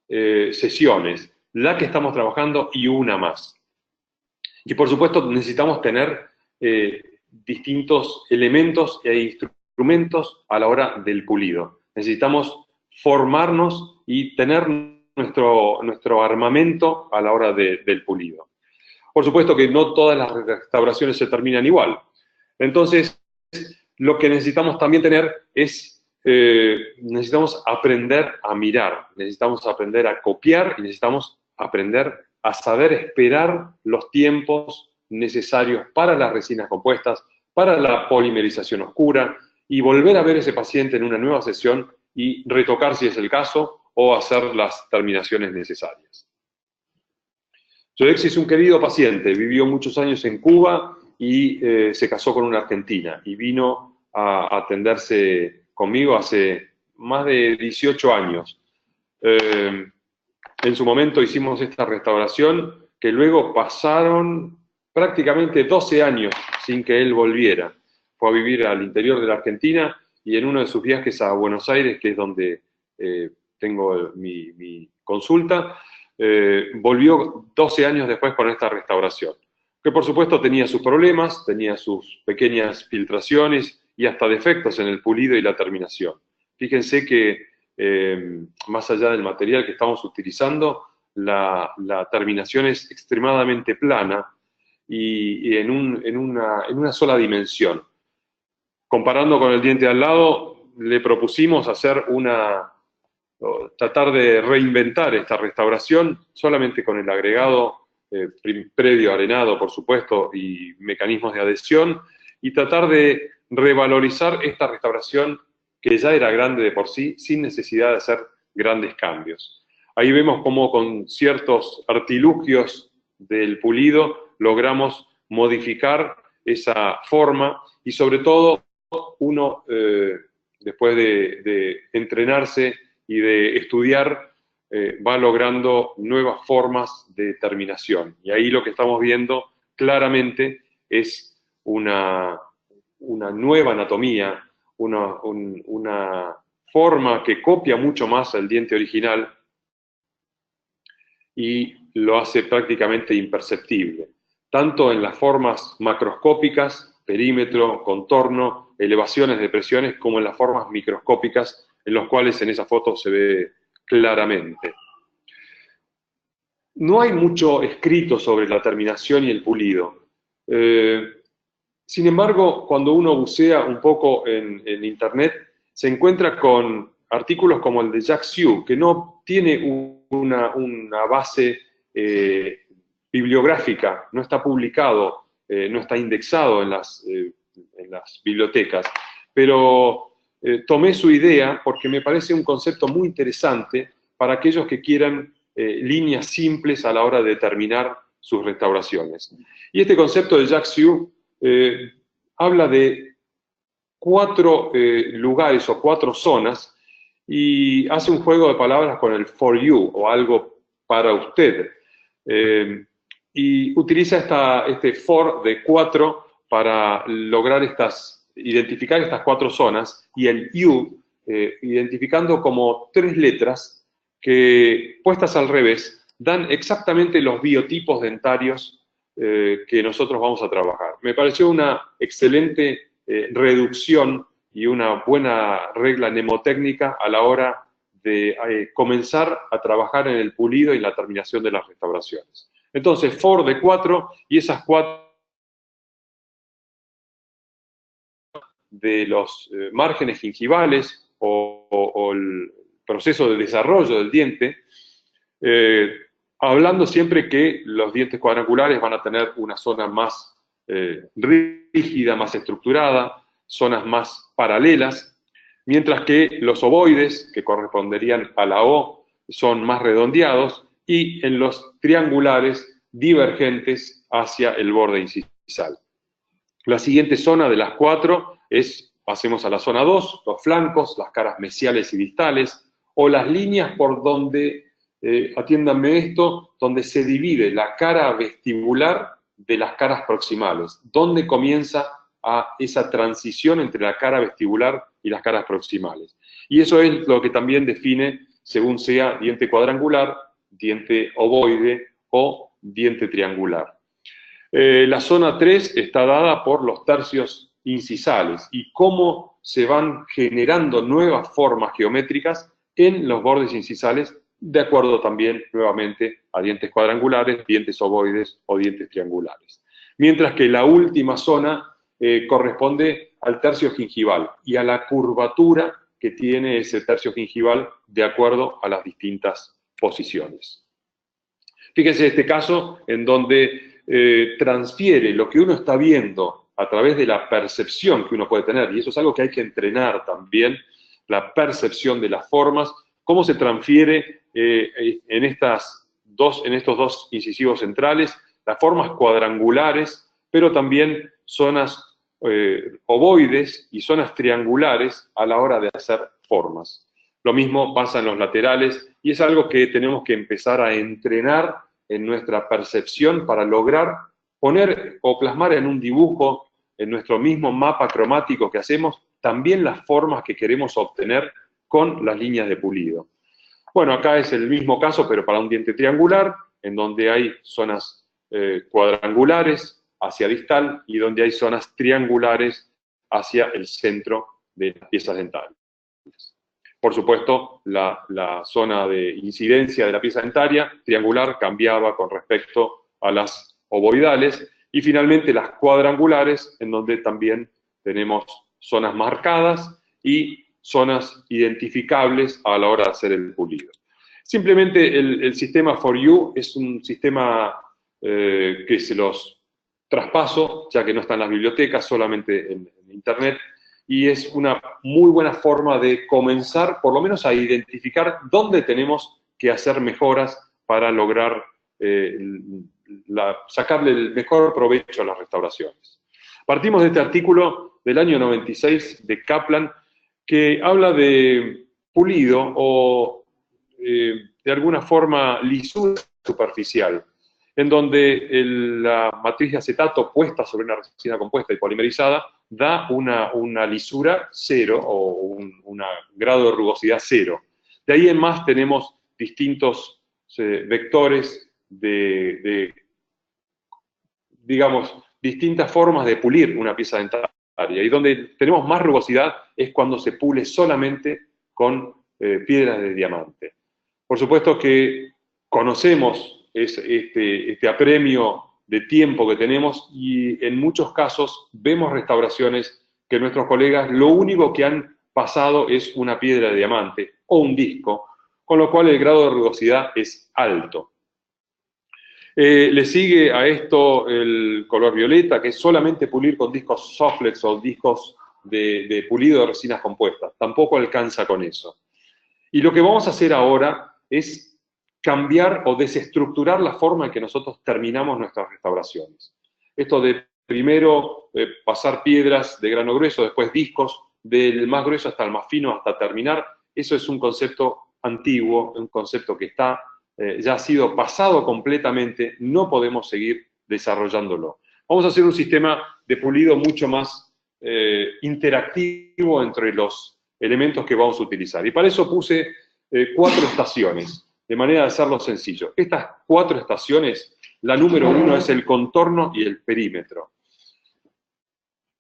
Speaker 3: sesiones, la que estamos trabajando y una más. Y por supuesto necesitamos tener distintos elementos e instrumentos a la hora del pulido. Necesitamos formarnos y tener nuestro armamento a la hora del pulido. Por supuesto que no todas las restauraciones se terminan igual. Entonces, lo que necesitamos también tener es, necesitamos aprender a mirar, necesitamos aprender a copiar y necesitamos aprender a saber esperar los tiempos necesarios para las resinas compuestas, para la polimerización oscura, y volver a ver a ese paciente en una nueva sesión y retocar si es el caso o hacer las terminaciones necesarias. Sodexi es un querido paciente, vivió muchos años en Cuba y se casó con una argentina y vino a atenderse conmigo hace más de 18 años. En su momento hicimos esta restauración que luego pasaron prácticamente 12 años sin que él volviera. Fue a vivir al interior de la Argentina y en uno de sus viajes a Buenos Aires, que es donde tengo mi consulta, volvió 12 años después con esta restauración, que por supuesto tenía sus problemas, tenía sus pequeñas filtraciones y hasta defectos en el pulido y la terminación. Fíjense que más allá del material que estamos utilizando, la terminación es extremadamente plana y en una sola dimensión. Comparando con el diente al lado, le propusimos tratar de reinventar esta restauración solamente con el agregado previo arenado, por supuesto, y mecanismos de adhesión, y tratar de revalorizar esta restauración que ya era grande de por sí, sin necesidad de hacer grandes cambios. Ahí vemos cómo con ciertos artilugios del pulido logramos modificar esa forma y sobre todo uno, después de entrenarse y de estudiar, va logrando nuevas formas de terminación. Y ahí lo que estamos viendo claramente es una nueva anatomía, una forma que copia mucho más al diente original y lo hace prácticamente imperceptible, tanto en las formas macroscópicas, perímetro, contorno, elevaciones, depresiones, como en las formas microscópicas, en los cuales en esa foto se ve claramente. No hay mucho escrito sobre la terminación y el pulido. Sin embargo, cuando uno bucea un poco en Internet, se encuentra con artículos como el de Jack Hsu, que no tiene una base bibliográfica, no está publicado, no está indexado en las bibliotecas, pero tomé su idea porque me parece un concepto muy interesante para aquellos que quieran líneas simples a la hora de terminar sus restauraciones. Y este concepto de Jack Hsu habla de 4 lugares o 4 zonas y hace un juego de palabras con el for you o algo para usted. Y utiliza este for de 4 para lograr identificar estas 4 zonas y el you identificando como 3 letras que puestas al revés dan exactamente los biotipos dentarios que nosotros vamos a trabajar. Me pareció una excelente reducción y una buena regla mnemotécnica a la hora de comenzar a trabajar en el pulido y la terminación de las restauraciones. Entonces, for de 4 y esas 4 de los márgenes gingivales o el proceso de desarrollo del diente, hablando siempre que los dientes cuadrangulares van a tener una zona más rígida, más estructurada, zonas más paralelas, mientras que los ovoides, que corresponderían a la O, son más redondeados, y en los triangulares divergentes hacia el borde incisal. La siguiente zona de las 4 pasemos a la zona 2, los flancos, las caras mesiales y distales, o las líneas por donde, atiéndanme esto, donde se divide la cara vestibular de las caras proximales, donde comienza esa transición entre la cara vestibular y las caras proximales. Y eso es lo que también define, según sea diente cuadrangular, diente ovoide o diente triangular. La zona 3 está dada por los tercios incisales y cómo se van generando nuevas formas geométricas en los bordes incisales, de acuerdo también, nuevamente, a dientes cuadrangulares, dientes ovoides o dientes triangulares. Mientras que la última zona corresponde al tercio gingival y a la curvatura que tiene ese tercio gingival de acuerdo a las distintas posiciones. Fíjense este caso en donde transfiere lo que uno está viendo a través de la percepción que uno puede tener, y eso es algo que hay que entrenar también, la percepción de las formas, cómo se transfiere en estos 2 incisivos centrales, las formas cuadrangulares, pero también zonas ovoides y zonas triangulares a la hora de hacer formas. Lo mismo pasa en los laterales, y es algo que tenemos que empezar a entrenar en nuestra percepción para lograr poner o plasmar en un dibujo, en nuestro mismo mapa cromático que hacemos, también las formas que queremos obtener con las líneas de pulido. Bueno, acá es el mismo caso, pero para un diente triangular, en donde hay zonas cuadrangulares hacia distal y donde hay zonas triangulares hacia el centro de las piezas dentales. Por supuesto, la zona de incidencia de la pieza dentaria triangular cambiaba con respecto a las ovoidales, y finalmente las cuadrangulares, en donde también tenemos zonas marcadas y zonas identificables a la hora de hacer el pulido. Simplemente el sistema For You es un sistema que se los traspaso, ya que no está en las bibliotecas, solamente en Internet, y es una muy buena forma de comenzar, por lo menos, a identificar dónde tenemos que hacer mejoras para lograr sacarle el mejor provecho a las restauraciones. Partimos de este artículo del año 96 de Kaplan, que habla de pulido o de alguna forma lisura superficial, en donde la matriz de acetato puesta sobre una resina compuesta y polimerizada da una lisura cero o un grado de rugosidad cero. De ahí en más tenemos distintos vectores digamos, distintas formas de pulir una pieza dentaria. Y donde tenemos más rugosidad es cuando se pule solamente con piedras de diamante. Por supuesto que conocemos este apremio de tiempo que tenemos y en muchos casos vemos restauraciones que nuestros colegas lo único que han pasado es una piedra de diamante o un disco, con lo cual el grado de rugosidad es alto. Le sigue a esto el color violeta, que es solamente pulir con discos Soflex o discos de pulido de resinas compuestas. Tampoco alcanza con eso. Y lo que vamos a hacer ahora es cambiar o desestructurar la forma en que nosotros terminamos nuestras restauraciones. Esto de primero pasar piedras de grano grueso, después discos, del más grueso hasta el más fino, hasta terminar, eso es un concepto antiguo, un concepto que está ya ha sido pasado completamente, no podemos seguir desarrollándolo. Vamos a hacer un sistema de pulido mucho más interactivo entre los elementos que vamos a utilizar. Y para eso puse 4 estaciones, de manera de hacerlo sencillo. Estas 4 estaciones, la número 1 es el contorno y el perímetro.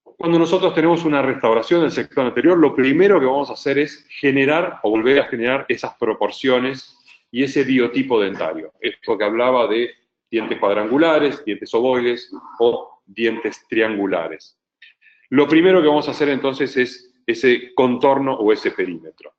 Speaker 3: Cuando nosotros tenemos una restauración del sector anterior, lo primero que vamos a hacer es generar o volver a generar esas proporciones y ese biotipo dentario. Esto que hablaba de dientes cuadrangulares, dientes ovoides o dientes triangulares. Lo primero que vamos a hacer entonces es ese contorno o ese perímetro.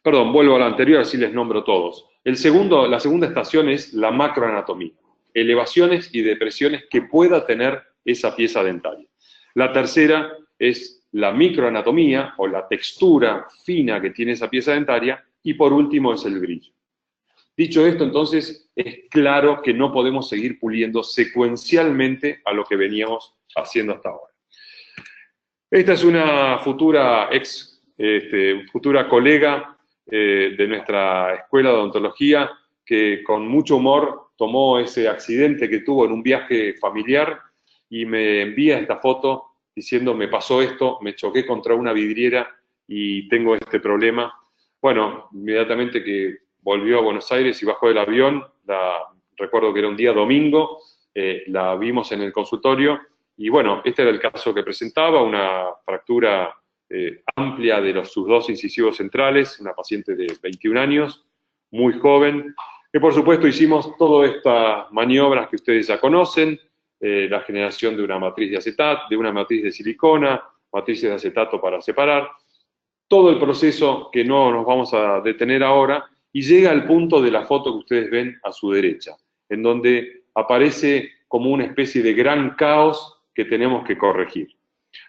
Speaker 3: Perdón, vuelvo a la anterior, así les nombro todos. La segunda estación es la macroanatomía, elevaciones y depresiones que pueda tener esa pieza dentaria. La tercera es la microanatomía o la textura fina que tiene esa pieza dentaria, y por último es el brillo. Dicho esto, entonces, es claro que no podemos seguir puliendo secuencialmente a lo que veníamos haciendo hasta ahora. Esta es una futura colega de nuestra escuela de odontología que con mucho humor tomó ese accidente que tuvo en un viaje familiar y me envía esta foto diciendo: me pasó esto, me choqué contra una vidriera y tengo este problema. Bueno, inmediatamente que volvió a Buenos Aires y bajó del avión, recuerdo que era un día domingo, la vimos en el consultorio, y bueno, este era el caso que presentaba, una fractura amplia de sus 2 incisivos centrales, una paciente de 21 años, muy joven, que por supuesto hicimos todas estas maniobras que ustedes ya conocen, la generación de una matriz de acetato, de una matriz de silicona, matrices de acetato para separar, todo el proceso que no nos vamos a detener ahora, y llega al punto de la foto que ustedes ven a su derecha, en donde aparece como una especie de gran caos que tenemos que corregir.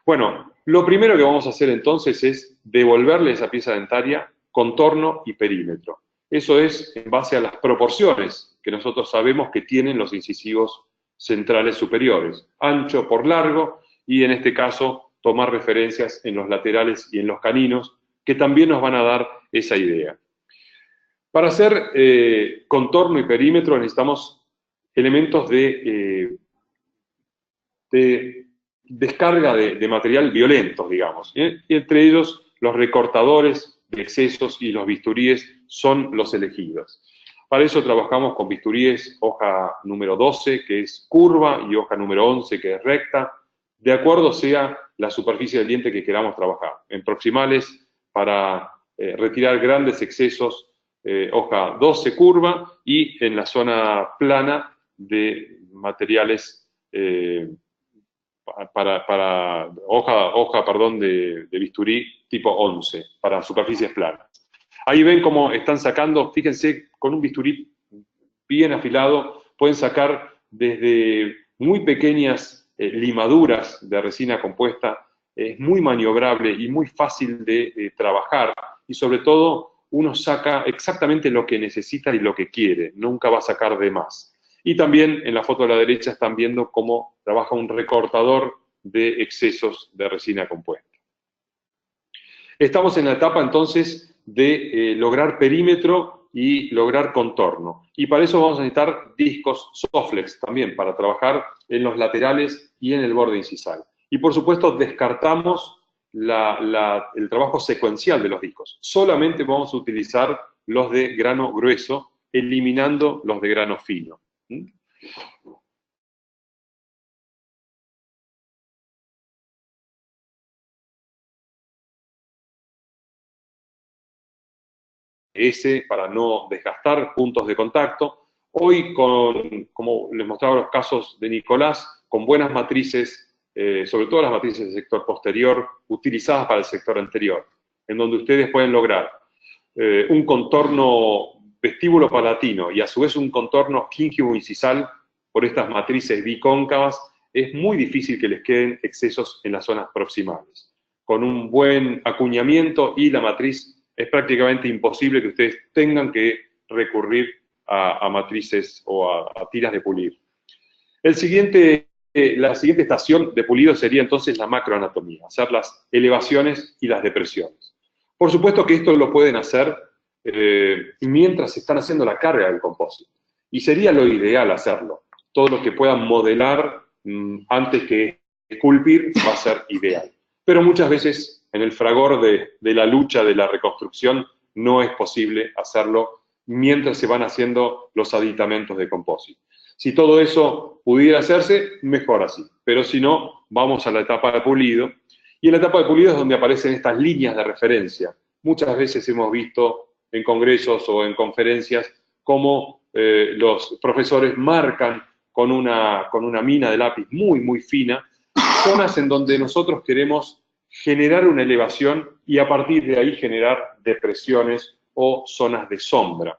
Speaker 3: Bueno, lo primero que vamos a hacer entonces es devolverle esa pieza dentaria contorno y perímetro. Eso es en base a las proporciones que nosotros sabemos que tienen los incisivos centrales superiores, ancho por largo, y en este caso tomar referencias en los laterales y en los caninos, que también nos van a dar esa idea. Para hacer contorno y perímetro necesitamos elementos de descarga de material violentos, digamos. Y entre ellos los recortadores de excesos y los bisturíes son los elegidos. Para eso trabajamos con bisturíes hoja número 12, que es curva, y hoja número 11, que es recta, de acuerdo sea la superficie del diente que queramos trabajar. En proximales, para retirar grandes excesos, hoja 12 curva, y en la zona plana de materiales hoja de bisturí tipo 11, para superficies planas. Ahí ven cómo están sacando, fíjense, con un bisturí bien afilado, pueden sacar desde muy pequeñas limaduras de resina compuesta es muy maniobrable y muy fácil de trabajar, y sobre todo uno saca exactamente lo que necesita y lo que quiere, nunca va a sacar de más. Y también en la foto de la derecha están viendo cómo trabaja un recortador de excesos de resina compuesta. Estamos en la etapa entonces de lograr perímetro y lograr contorno. Y para eso vamos a necesitar discos Soflex también, para trabajar en los laterales y en el borde incisal. Y por supuesto descartamos el trabajo secuencial de los discos. Solamente vamos a utilizar los de grano grueso, eliminando los de grano fino. Para no desgastar puntos de contacto. Hoy, como les mostraba los casos de Nicolás, con buenas matrices, sobre todo las matrices del sector posterior, utilizadas para el sector anterior, en donde ustedes pueden lograr un contorno vestíbulo palatino y a su vez un contorno quíngivo incisal por estas matrices bicóncavas, es muy difícil que les queden excesos en las zonas proximales. Con un buen acuñamiento y la matriz es prácticamente imposible que ustedes tengan que recurrir a matrices o a tiras de pulir. La siguiente estación de pulido sería entonces la macroanatomía, hacer las elevaciones y las depresiones. Por supuesto que esto lo pueden hacer mientras están haciendo la carga del compósito, y sería lo ideal hacerlo. Todo lo que puedan modelar antes que esculpir va a ser ideal. Pero muchas veces en el fragor de la lucha de la reconstrucción no es posible hacerlo mientras se van haciendo los aditamentos de compósito. Si todo eso pudiera hacerse, mejor así. Pero si no, vamos a la etapa de pulido. Y en la etapa de pulido es donde aparecen estas líneas de referencia. Muchas veces hemos visto en congresos o en conferencias cómo los profesores marcan con una mina de lápiz muy, muy fina zonas en donde nosotros queremos generar una elevación y a partir de ahí generar depresiones o zonas de sombra.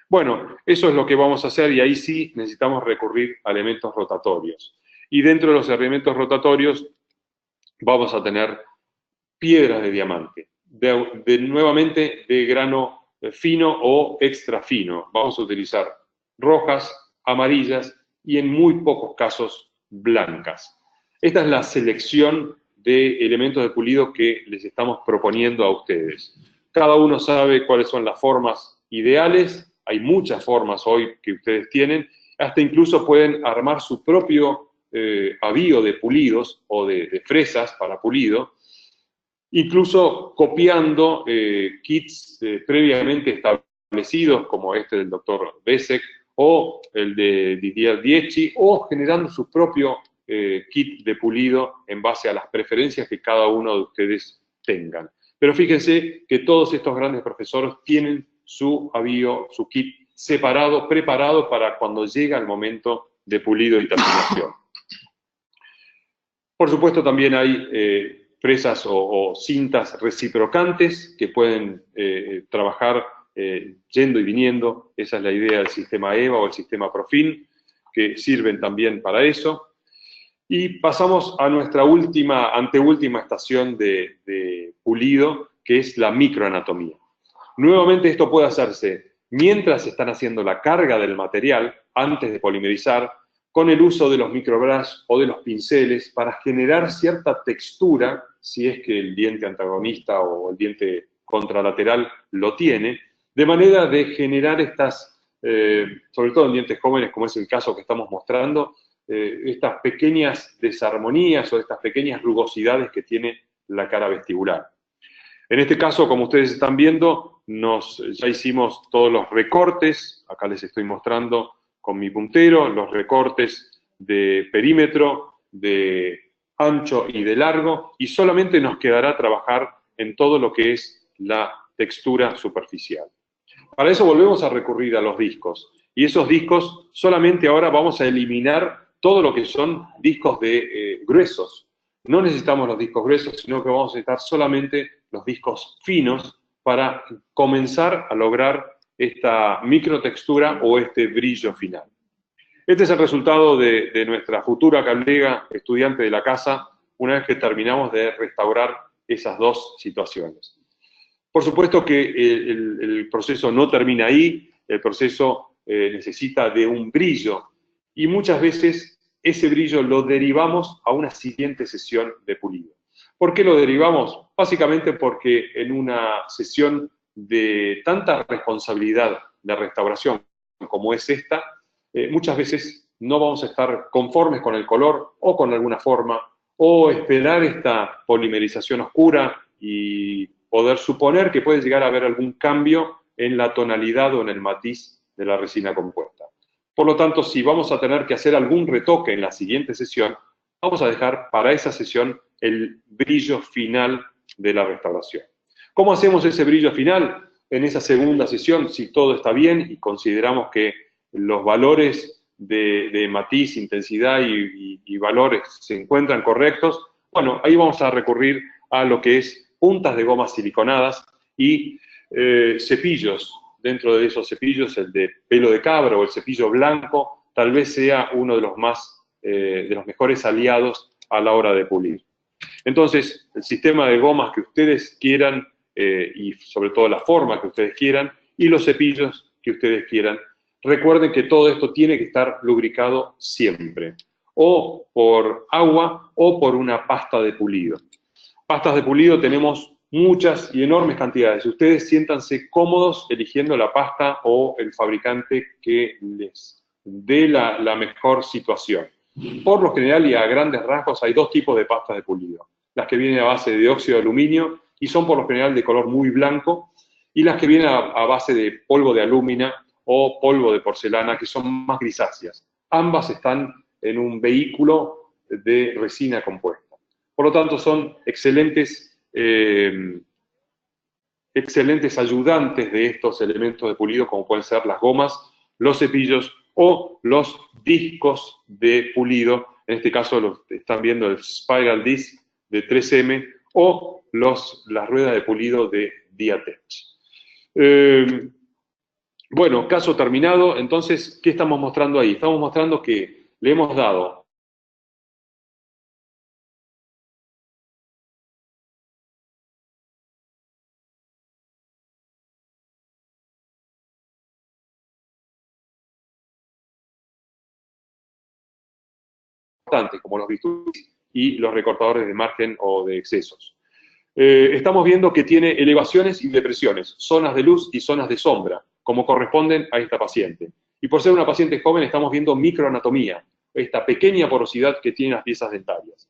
Speaker 3: Bueno, eso es lo que vamos a hacer y ahí sí necesitamos recurrir a elementos rotatorios. Y dentro de los elementos rotatorios vamos a tener piedras de diamante, nuevamente de grano fino o extra fino. Vamos a utilizar rojas, amarillas y en muy pocos casos blancas. Esta es la selección de elementos de pulido que les estamos proponiendo a ustedes. Cada uno sabe cuáles son las formas ideales, hay muchas formas hoy que ustedes tienen, hasta incluso pueden armar su propio avío de pulidos o de fresas para pulido, incluso copiando kits previamente establecidos, como este del Dr. Besek o el de Didier Dietschi, o generando su propio kit de pulido en base a las preferencias que cada uno de ustedes tengan. Pero fíjense que todos estos grandes profesores tienen su avío, su kit separado, preparado para cuando llega el momento de pulido y terminación. Por supuesto también hay fresas o cintas reciprocantes que pueden trabajar yendo y viniendo. Esa es la idea del sistema EVA o el sistema Profin, que sirven también para eso. Y pasamos a nuestra anteúltima estación de pulido, que es la microanatomía. Nuevamente esto puede hacerse mientras están haciendo la carga del material, antes de polimerizar, con el uso de los microbrush o de los pinceles para generar cierta textura, si es que el diente antagonista o el diente contralateral lo tiene, de manera de generar estas, sobre todo en dientes jóvenes, como es el caso que estamos mostrando, estas pequeñas desarmonías o estas pequeñas rugosidades que tiene la cara vestibular. En este caso, como ustedes están viendo, ya hicimos todos los recortes, acá les estoy mostrando con mi puntero, los recortes de perímetro, de ancho y de largo, y solamente nos quedará trabajar en todo lo que es la textura superficial. Para eso volvemos a recurrir a los discos, y esos discos solamente ahora vamos a eliminar todo lo que son discos gruesos. No necesitamos los discos gruesos, sino que vamos a necesitar solamente los discos finos para comenzar a lograr esta microtextura o este brillo final. Este es el resultado de nuestra futura colega estudiante de la casa, una vez que terminamos de restaurar esas dos situaciones. Por supuesto que el proceso no termina ahí, el proceso necesita de un brillo, y muchas veces ese brillo lo derivamos a una siguiente sesión de pulido. ¿Por qué lo derivamos? Básicamente porque en una sesión de tanta responsabilidad de restauración como es esta, muchas veces no vamos a estar conformes con el color o con alguna forma, o esperar esta polimerización oscura y poder suponer que puede llegar a haber algún cambio en la tonalidad o en el matiz de la resina compuesta. Por lo tanto, si vamos a tener que hacer algún retoque en la siguiente sesión, vamos a dejar para esa sesión el brillo final de la restauración. ¿Cómo hacemos ese brillo final? En esa segunda sesión, si todo está bien y consideramos que los valores de matiz, intensidad y valores se encuentran correctos, bueno, ahí vamos a recurrir a lo que es puntas de gomas siliconadas y cepillos. Dentro de esos cepillos, el de pelo de cabra o el cepillo blanco, tal vez sea uno de los mejores aliados a la hora de pulir. Entonces, el sistema de gomas que ustedes quieran, y sobre todo la forma que ustedes quieran, y los cepillos que ustedes quieran. Recuerden que todo esto tiene que estar lubricado siempre, o por agua o por una pasta de pulido. Pastas de pulido tenemos muchas y enormes cantidades. Ustedes siéntanse cómodos eligiendo la pasta o el fabricante que les dé la mejor situación. Por lo general y a grandes rasgos hay dos tipos de pastas de pulido. Las que vienen a base de óxido de aluminio y son por lo general de color muy blanco, y las que vienen a base de polvo de alúmina o polvo de porcelana, que son más grisáceas. Ambas están en un vehículo de resina compuesta. Por lo tanto, son excelentes ayudantes de estos elementos de pulido, como pueden ser las gomas, los cepillos o los discos de pulido. En este caso están viendo el Spiral Disc de 3M o las ruedas de pulido de Diatech. Bueno, caso terminado. Entonces, ¿qué estamos mostrando ahí? Estamos mostrando que le hemos dado como los bisturíes y los recortadores de margen o de excesos. Estamos viendo que tiene elevaciones y depresiones, zonas de luz y zonas de sombra, como corresponden a esta paciente. Y por ser una paciente joven, estamos viendo microanatomía, esta pequeña porosidad que tienen las piezas dentarias.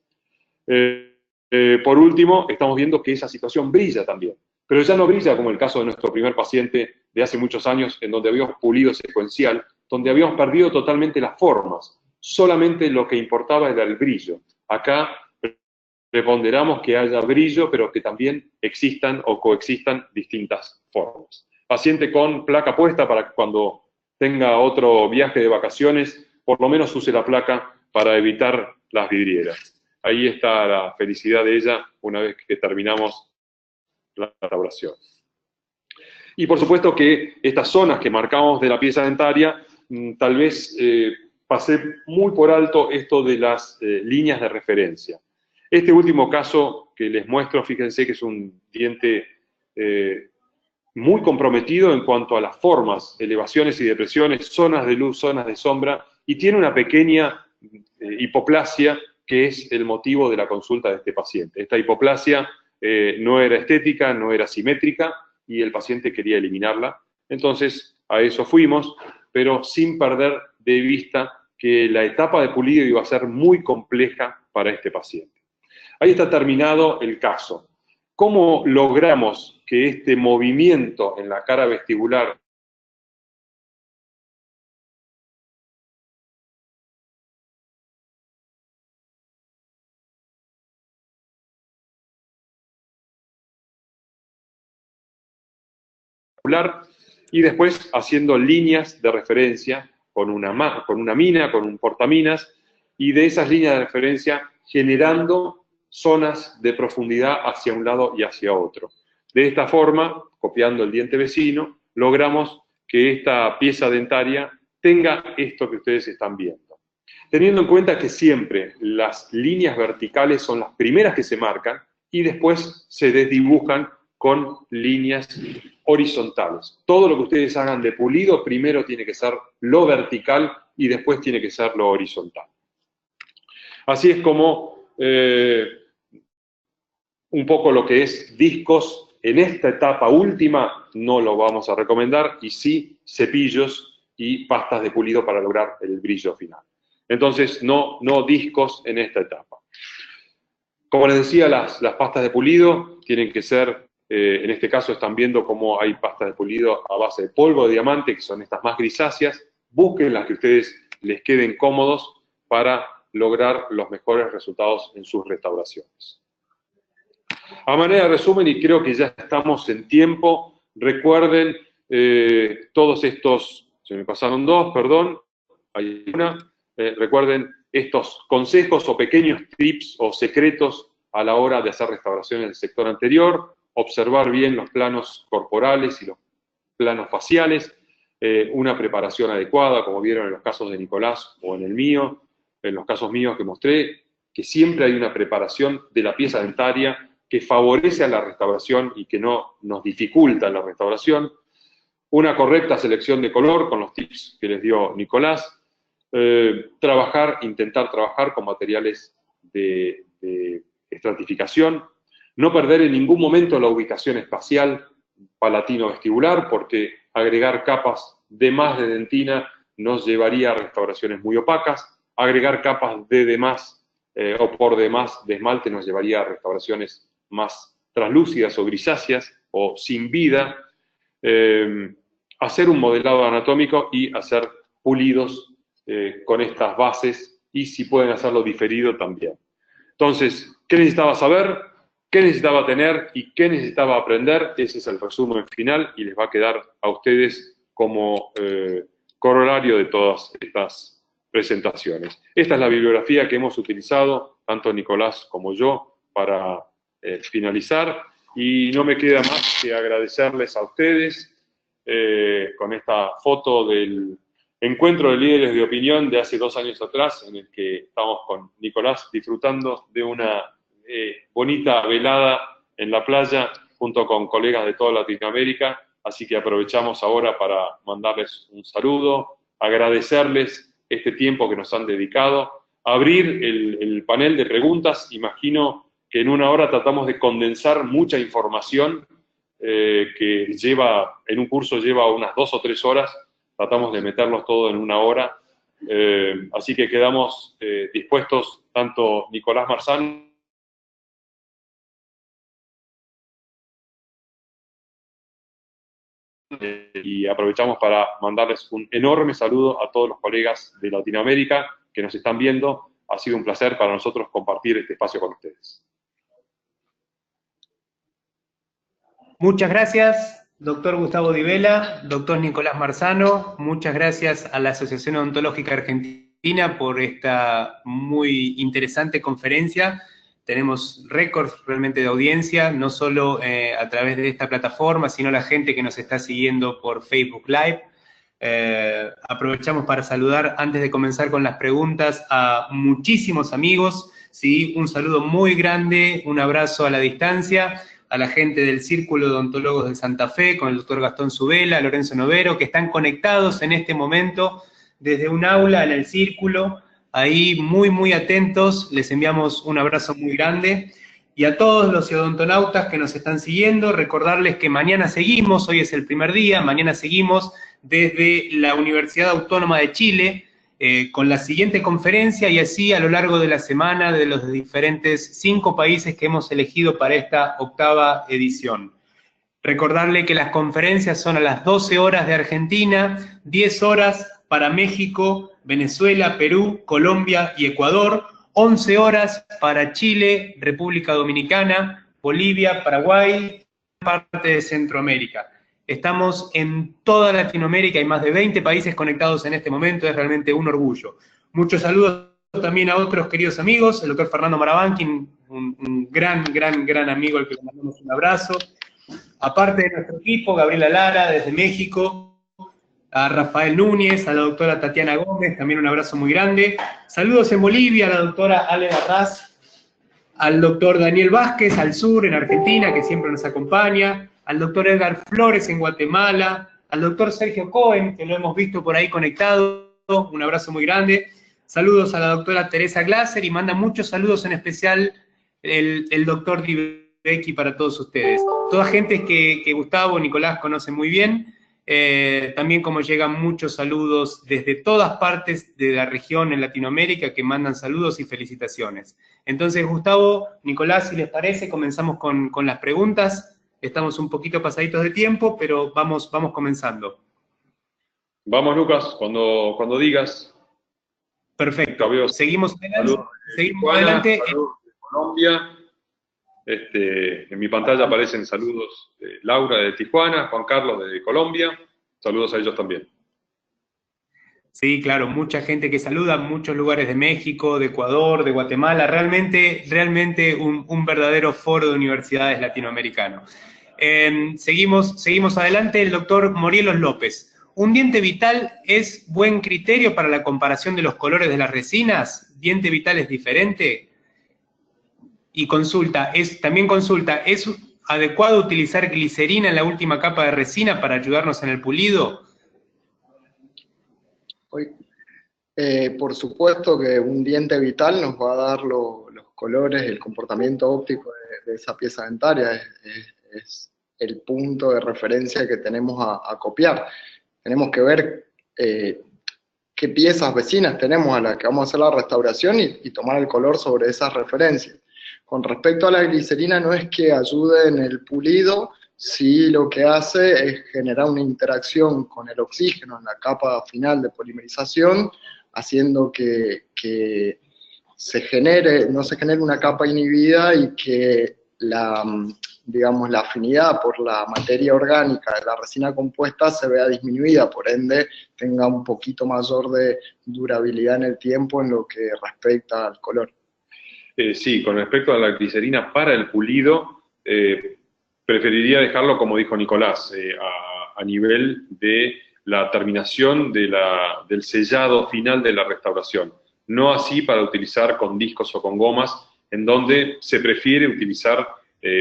Speaker 3: Por último, estamos viendo que esa situación brilla también, pero ya no brilla como el caso de nuestro primer paciente de hace muchos años, en donde habíamos pulido secuencial, donde habíamos perdido totalmente las formas. Solamente lo que importaba era el brillo. Acá preponderamos que haya brillo, pero que también existan o coexistan distintas formas. Paciente con placa puesta para que cuando tenga otro viaje de vacaciones, por lo menos use la placa para evitar las vidrieras. Ahí está la felicidad de ella una vez que terminamos la restauración. Y por supuesto que estas zonas que marcamos de la pieza dentaria, tal vez pasé muy por alto esto de las líneas de referencia. Este último caso que les muestro, fíjense que es un diente muy comprometido en cuanto a las formas, elevaciones y depresiones, zonas de luz, zonas de sombra, y tiene una pequeña hipoplasia que es el motivo de la consulta de este paciente. Esta hipoplasia no era estética, no era simétrica, y el paciente quería eliminarla. Entonces, a eso fuimos, pero sin perder de vista que la etapa de pulido iba a ser muy compleja para este paciente. Ahí está terminado el caso. ¿Cómo logramos que este movimiento en la cara vestibular y después haciendo líneas de referencia con una mina, con un portaminas, y de esas líneas de referencia generando zonas de profundidad hacia un lado y hacia otro? De esta forma, copiando el diente vecino, logramos que esta pieza dentaria tenga esto que ustedes están viendo. teniendo en cuenta que siempre las líneas verticales son las primeras que se marcan y después se desdibujan con líneas horizontales. Todo lo que ustedes hagan de pulido primero tiene que ser lo vertical y después tiene que ser lo horizontal. Así es como un poco lo que es discos en esta etapa última no lo vamos a recomendar, y sí cepillos y pastas de pulido para lograr el brillo final. Entonces, no discos en esta etapa. Como les decía, las pastas de pulido tienen que ser, en este caso están viendo cómo hay pastas de pulido a base de polvo de diamante, que son estas más grisáceas. Busquen las que a ustedes les queden cómodos para lograr los mejores resultados en sus restauraciones. A manera de resumen, y creo que ya estamos en tiempo, recuerden todos estos, se me pasaron dos, perdón, hay una, recuerden estos consejos o pequeños tips o secretos a la hora de hacer restauraciones del sector anterior, observar bien los planos corporales y los planos faciales, una preparación adecuada, como vieron en los casos de Nicolás o en el mío, en los casos míos que mostré, que siempre hay una preparación de la pieza dentaria que favorece a la restauración y que no nos dificulta la restauración, una correcta selección de color con los tips que les dio Nicolás, intentar trabajar con materiales de estratificación, no perder en ningún momento la ubicación espacial palatino-vestibular, porque agregar capas de más de dentina nos llevaría a restauraciones muy opacas, agregar capas de demás o por demás de esmalte nos llevaría a restauraciones más translúcidas o grisáceas o sin vida, hacer un modelado anatómico y hacer pulidos con estas bases, y si pueden hacerlo diferido también. Entonces, ¿qué necesitaba saber? ¿Qué necesitaba tener? ¿Y qué necesitaba aprender? Ese es el resumen final y les va a quedar a ustedes como corolario de todas estas presentaciones. Esta es la bibliografía que hemos utilizado, tanto Nicolás como yo, para finalizar, y no me queda más que agradecerles a ustedes con esta foto del encuentro de líderes de opinión de hace 2 años atrás, en el que estamos con Nicolás disfrutando de una bonita velada en la playa junto con colegas de toda Latinoamérica, así que aprovechamos ahora para mandarles un saludo, agradecerles este tiempo que nos han dedicado, abrir el panel de preguntas. Imagino que en 1 hora tratamos de condensar mucha información que en un curso lleva unas 2 o 3 horas, tratamos de meterlos todo en 1 hora, así que quedamos dispuestos, tanto Nicolás Marzano y aprovechamos para mandarles un enorme saludo a todos los colegas de Latinoamérica que nos están viendo. Ha sido un placer para nosotros compartir este espacio con ustedes.
Speaker 4: Muchas gracias, doctor Gustavo Di Vela, doctor Nicolás Marzano. Muchas gracias a la Asociación Odontológica Argentina por esta muy interesante conferencia. Tenemos récords realmente de audiencia, no solo a través de esta plataforma, sino la gente que nos está siguiendo por Facebook Live. Aprovechamos para saludar, antes de comenzar con las preguntas, a muchísimos amigos, ¿sí? Un saludo muy grande, un abrazo a la distancia, a la gente del Círculo de Odontólogos de Santa Fe, con el doctor Gastón Zubela, Lorenzo Novero, que están conectados en este momento desde un aula en el Círculo, ahí muy atentos, les enviamos un abrazo muy grande. Y a todos los odontonautas que nos están siguiendo, recordarles que mañana seguimos, hoy es el primer día, mañana seguimos desde la Universidad Autónoma de Chile, con la siguiente conferencia, y así a lo largo de la semana de los diferentes 5 países que hemos elegido para esta 8ª edición. Recordarle que las conferencias son a las 12 horas de Argentina, 10 horas para México, Venezuela, Perú, Colombia y Ecuador, 11 horas para Chile, República Dominicana, Bolivia, Paraguay, parte de Centroamérica. Estamos en toda Latinoamérica, hay más de 20 países conectados en este momento, es realmente un orgullo. Muchos saludos también a otros queridos amigos, el doctor Fernando Marabanqui, un gran amigo al que le mandamos un abrazo. Aparte de nuestro equipo, Gabriela Lara desde México, a Rafael Núñez, a la doctora Tatiana Gómez, también un abrazo muy grande. Saludos en Bolivia a la doctora Ale Barras, al doctor Daniel Vázquez, al sur, en Argentina, que siempre nos acompaña, al doctor Edgar Flores en Guatemala, al doctor Sergio Cohen, que lo hemos visto por ahí conectado, un abrazo muy grande. Saludos a la doctora Teresa Glaser y manda muchos saludos, en especial el doctor Di para todos ustedes. Toda gente que Gustavo, Nicolás conocen muy bien. También como llegan muchos saludos desde todas partes de la región en Latinoamérica que mandan saludos y felicitaciones. Entonces, Gustavo, Nicolás, si les parece, comenzamos con las preguntas. Estamos un poquito pasaditos de tiempo, pero vamos comenzando.
Speaker 3: Vamos, Lucas, cuando digas.
Speaker 4: Perfecto. Seguimos adelante.
Speaker 3: Saludos de Colombia. En mi pantalla aparecen saludos de Laura de Tijuana, Juan Carlos de Colombia. Saludos a ellos también.
Speaker 4: Sí, claro, mucha gente que saluda, muchos lugares de México, de Ecuador, de Guatemala, realmente un verdadero foro de universidades latinoamericanos. Seguimos adelante, el doctor Morielos López. ¿Un diente vital es buen criterio para la comparación de los colores de las resinas? ¿Diente vital es diferente? Y también consulta, ¿es adecuado utilizar glicerina en la última capa de resina para ayudarnos en el pulido?
Speaker 7: Por supuesto que un diente vital nos va a dar los colores, el comportamiento óptico de esa pieza dentaria, es el punto de referencia que tenemos a copiar. Tenemos que ver qué piezas vecinas tenemos a las que vamos a hacer la restauración y tomar el color sobre esas referencias. Con respecto a la glicerina, no es que ayude en el pulido, sí lo que hace es generar una interacción con el oxígeno en la capa final de polimerización, haciendo que no se genere una capa inhibida y que la afinidad por la materia orgánica de la resina compuesta se vea disminuida, por ende tenga un poquito mayor de durabilidad en el tiempo en lo que respecta al color.
Speaker 3: Sí, con respecto a la glicerina para el pulido, preferiría dejarlo, como dijo Nicolás, a nivel de la terminación del sellado final de la restauración. No así para utilizar con discos o con gomas, en donde se prefiere utilizar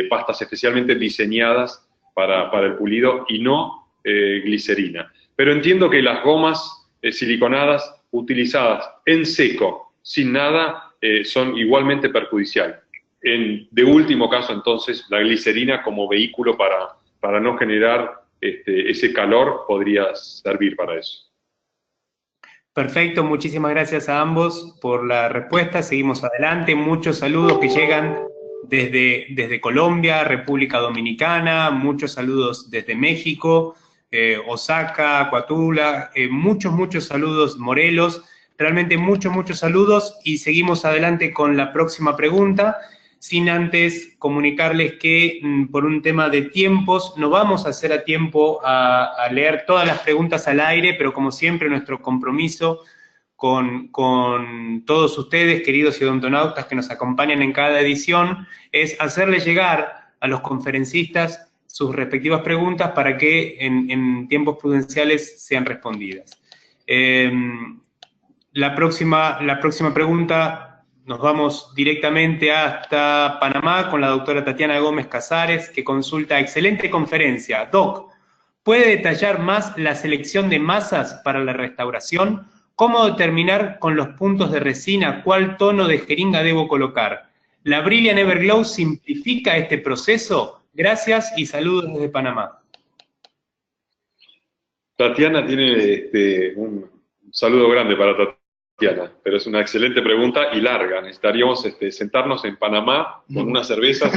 Speaker 3: pastas especialmente diseñadas para el pulido y no glicerina. Pero entiendo que las gomas siliconadas utilizadas en seco, sin nada, son igualmente perjudiciales. De último caso, entonces, la glicerina como vehículo para no generar ese calor podría servir para eso.
Speaker 4: Perfecto, muchísimas gracias a ambos por la respuesta. Seguimos adelante. Muchos saludos que llegan desde Colombia, República Dominicana, muchos saludos desde México, Osaka, Coatula, muchos saludos, Morelos. Realmente muchos saludos y seguimos adelante con la próxima pregunta, sin antes comunicarles que por un tema de tiempos no vamos a hacer a tiempo a leer todas las preguntas al aire, pero como siempre nuestro compromiso con todos ustedes, queridos odontonautas que nos acompañan en cada edición, es hacerles llegar a los conferencistas sus respectivas preguntas para que en tiempos prudenciales sean respondidas. La próxima pregunta, nos vamos directamente hasta Panamá con la doctora Tatiana Gómez Casares, que consulta: excelente conferencia. Doc, ¿puede detallar más la selección de masas para la restauración? ¿Cómo determinar con los puntos de resina cuál tono de jeringa debo colocar? ¿La Brilliant Everglow simplifica este proceso? Gracias y saludos desde Panamá.
Speaker 3: Tatiana tiene un saludo grande para Tatiana, pero es una excelente pregunta y larga. Necesitaríamos sentarnos en Panamá con unas cervezas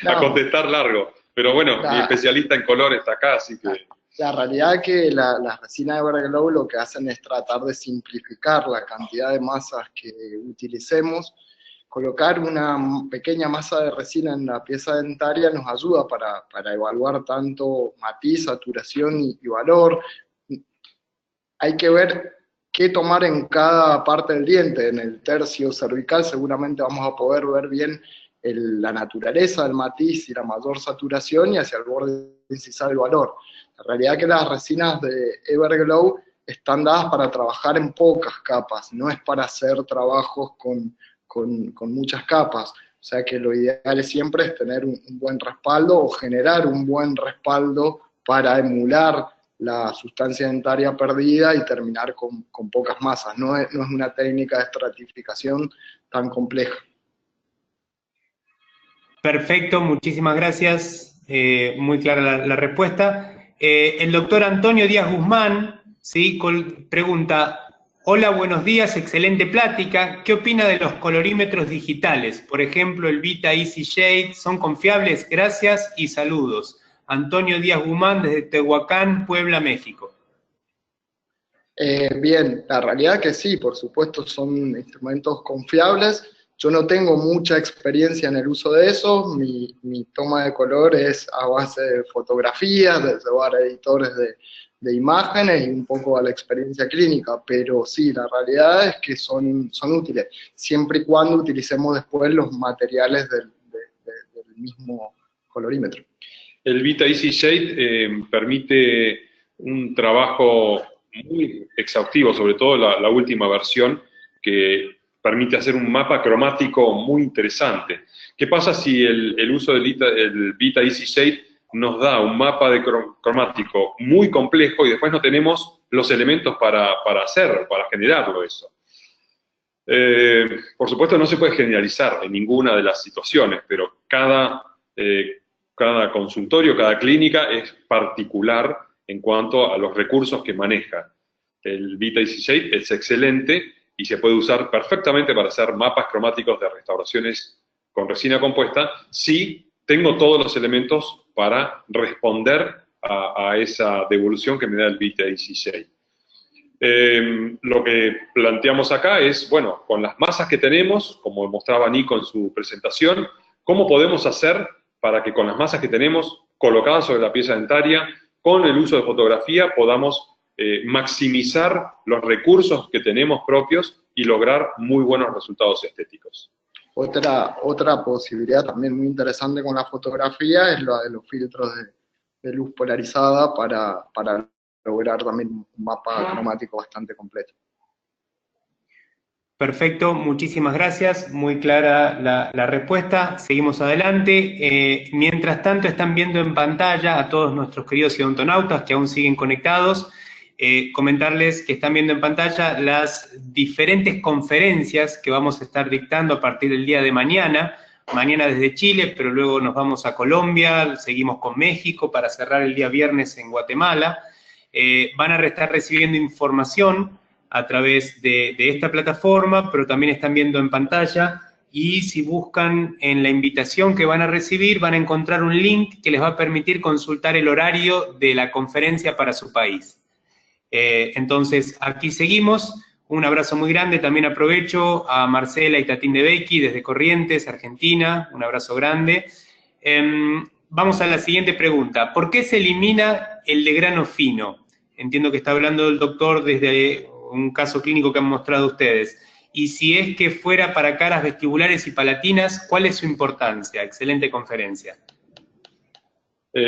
Speaker 3: a contestar largo. Pero bueno, mi especialista en color está acá, así que...
Speaker 7: La realidad es que las resinas Everglow lo que hacen es tratar de simplificar la cantidad de masas que utilicemos. Colocar una pequeña masa de resina en la pieza dentaria nos ayuda para evaluar tanto matiz, saturación y valor. Hay que ver qué tomar en cada parte del diente. En el tercio cervical seguramente vamos a poder ver bien la naturaleza del matiz y la mayor saturación, y hacia el borde incisal el valor. La realidad es que las resinas de Everglow están dadas para trabajar en pocas capas, no es para hacer trabajos con muchas capas. O sea que lo ideal siempre es tener un buen respaldo o generar un buen respaldo para emular la sustancia dentaria perdida y terminar con pocas masas. No es una técnica de estratificación tan compleja.
Speaker 4: Perfecto, muchísimas gracias. Muy clara la respuesta. El doctor Antonio Díaz Guzmán, ¿sí? Pregunta: hola, buenos días, excelente plática. ¿Qué opina de los colorímetros digitales? Por ejemplo, el Vita Easy Shade, ¿son confiables? Gracias y saludos. Antonio Díaz Guzmán desde Tehuacán, Puebla, México.
Speaker 7: Bien, la realidad es que sí, por supuesto son instrumentos confiables. Yo no tengo mucha experiencia en el uso de eso, mi toma de color es a base de fotografías, de llevar editores de imágenes y un poco a la experiencia clínica, pero sí, la realidad es que son útiles, siempre y cuando utilicemos después los materiales del mismo colorímetro.
Speaker 3: El Vita Easy Shade permite un trabajo muy exhaustivo, sobre todo la última versión, que permite hacer un mapa cromático muy interesante. ¿Qué pasa si el uso del Vita Easy Shade nos da un mapa de cromático muy complejo y después no tenemos los elementos para generarlo eso? Por supuesto no se puede generalizar en ninguna de las situaciones, pero cada consultorio, cada clínica es particular en cuanto a los recursos que maneja. El Vita Easy Shade es excelente y se puede usar perfectamente para hacer mapas cromáticos de restauraciones con resina compuesta si tengo todos los elementos para responder a esa devolución que me da el Vita Easy Shade. Lo que planteamos acá es, bueno, con las masas que tenemos, como mostraba Nico en su presentación, ¿cómo podemos hacer para que con las masas que tenemos colocadas sobre la pieza dentaria, con el uso de fotografía, podamos maximizar los recursos que tenemos propios y lograr muy buenos resultados estéticos?
Speaker 7: Otra posibilidad también muy interesante con la fotografía es la de los filtros de luz polarizada para lograr también un mapa cromático bastante completo.
Speaker 4: Perfecto, muchísimas gracias, muy clara la respuesta. Seguimos adelante. Mientras tanto están viendo en pantalla a todos nuestros queridos odontonautas que aún siguen conectados. Comentarles que están viendo en pantalla las diferentes conferencias que vamos a estar dictando a partir del día de mañana. Mañana desde Chile, pero luego nos vamos a Colombia, seguimos con México para cerrar el día viernes en Guatemala. Van a estar recibiendo información a través de esta plataforma, pero también están viendo en pantalla, y si buscan en la invitación que van a recibir, van a encontrar un link que les va a permitir consultar el horario de la conferencia para su país. Entonces, aquí seguimos. Un abrazo muy grande, también aprovecho a Marcela y Tatín de Becky desde Corrientes, Argentina, un abrazo grande. Vamos a la siguiente pregunta. ¿Por qué se elimina el de grano fino? Entiendo que está hablando el doctor desde un caso clínico que han mostrado ustedes. Y si es que fuera para caras vestibulares y palatinas, ¿cuál es su importancia? Excelente conferencia.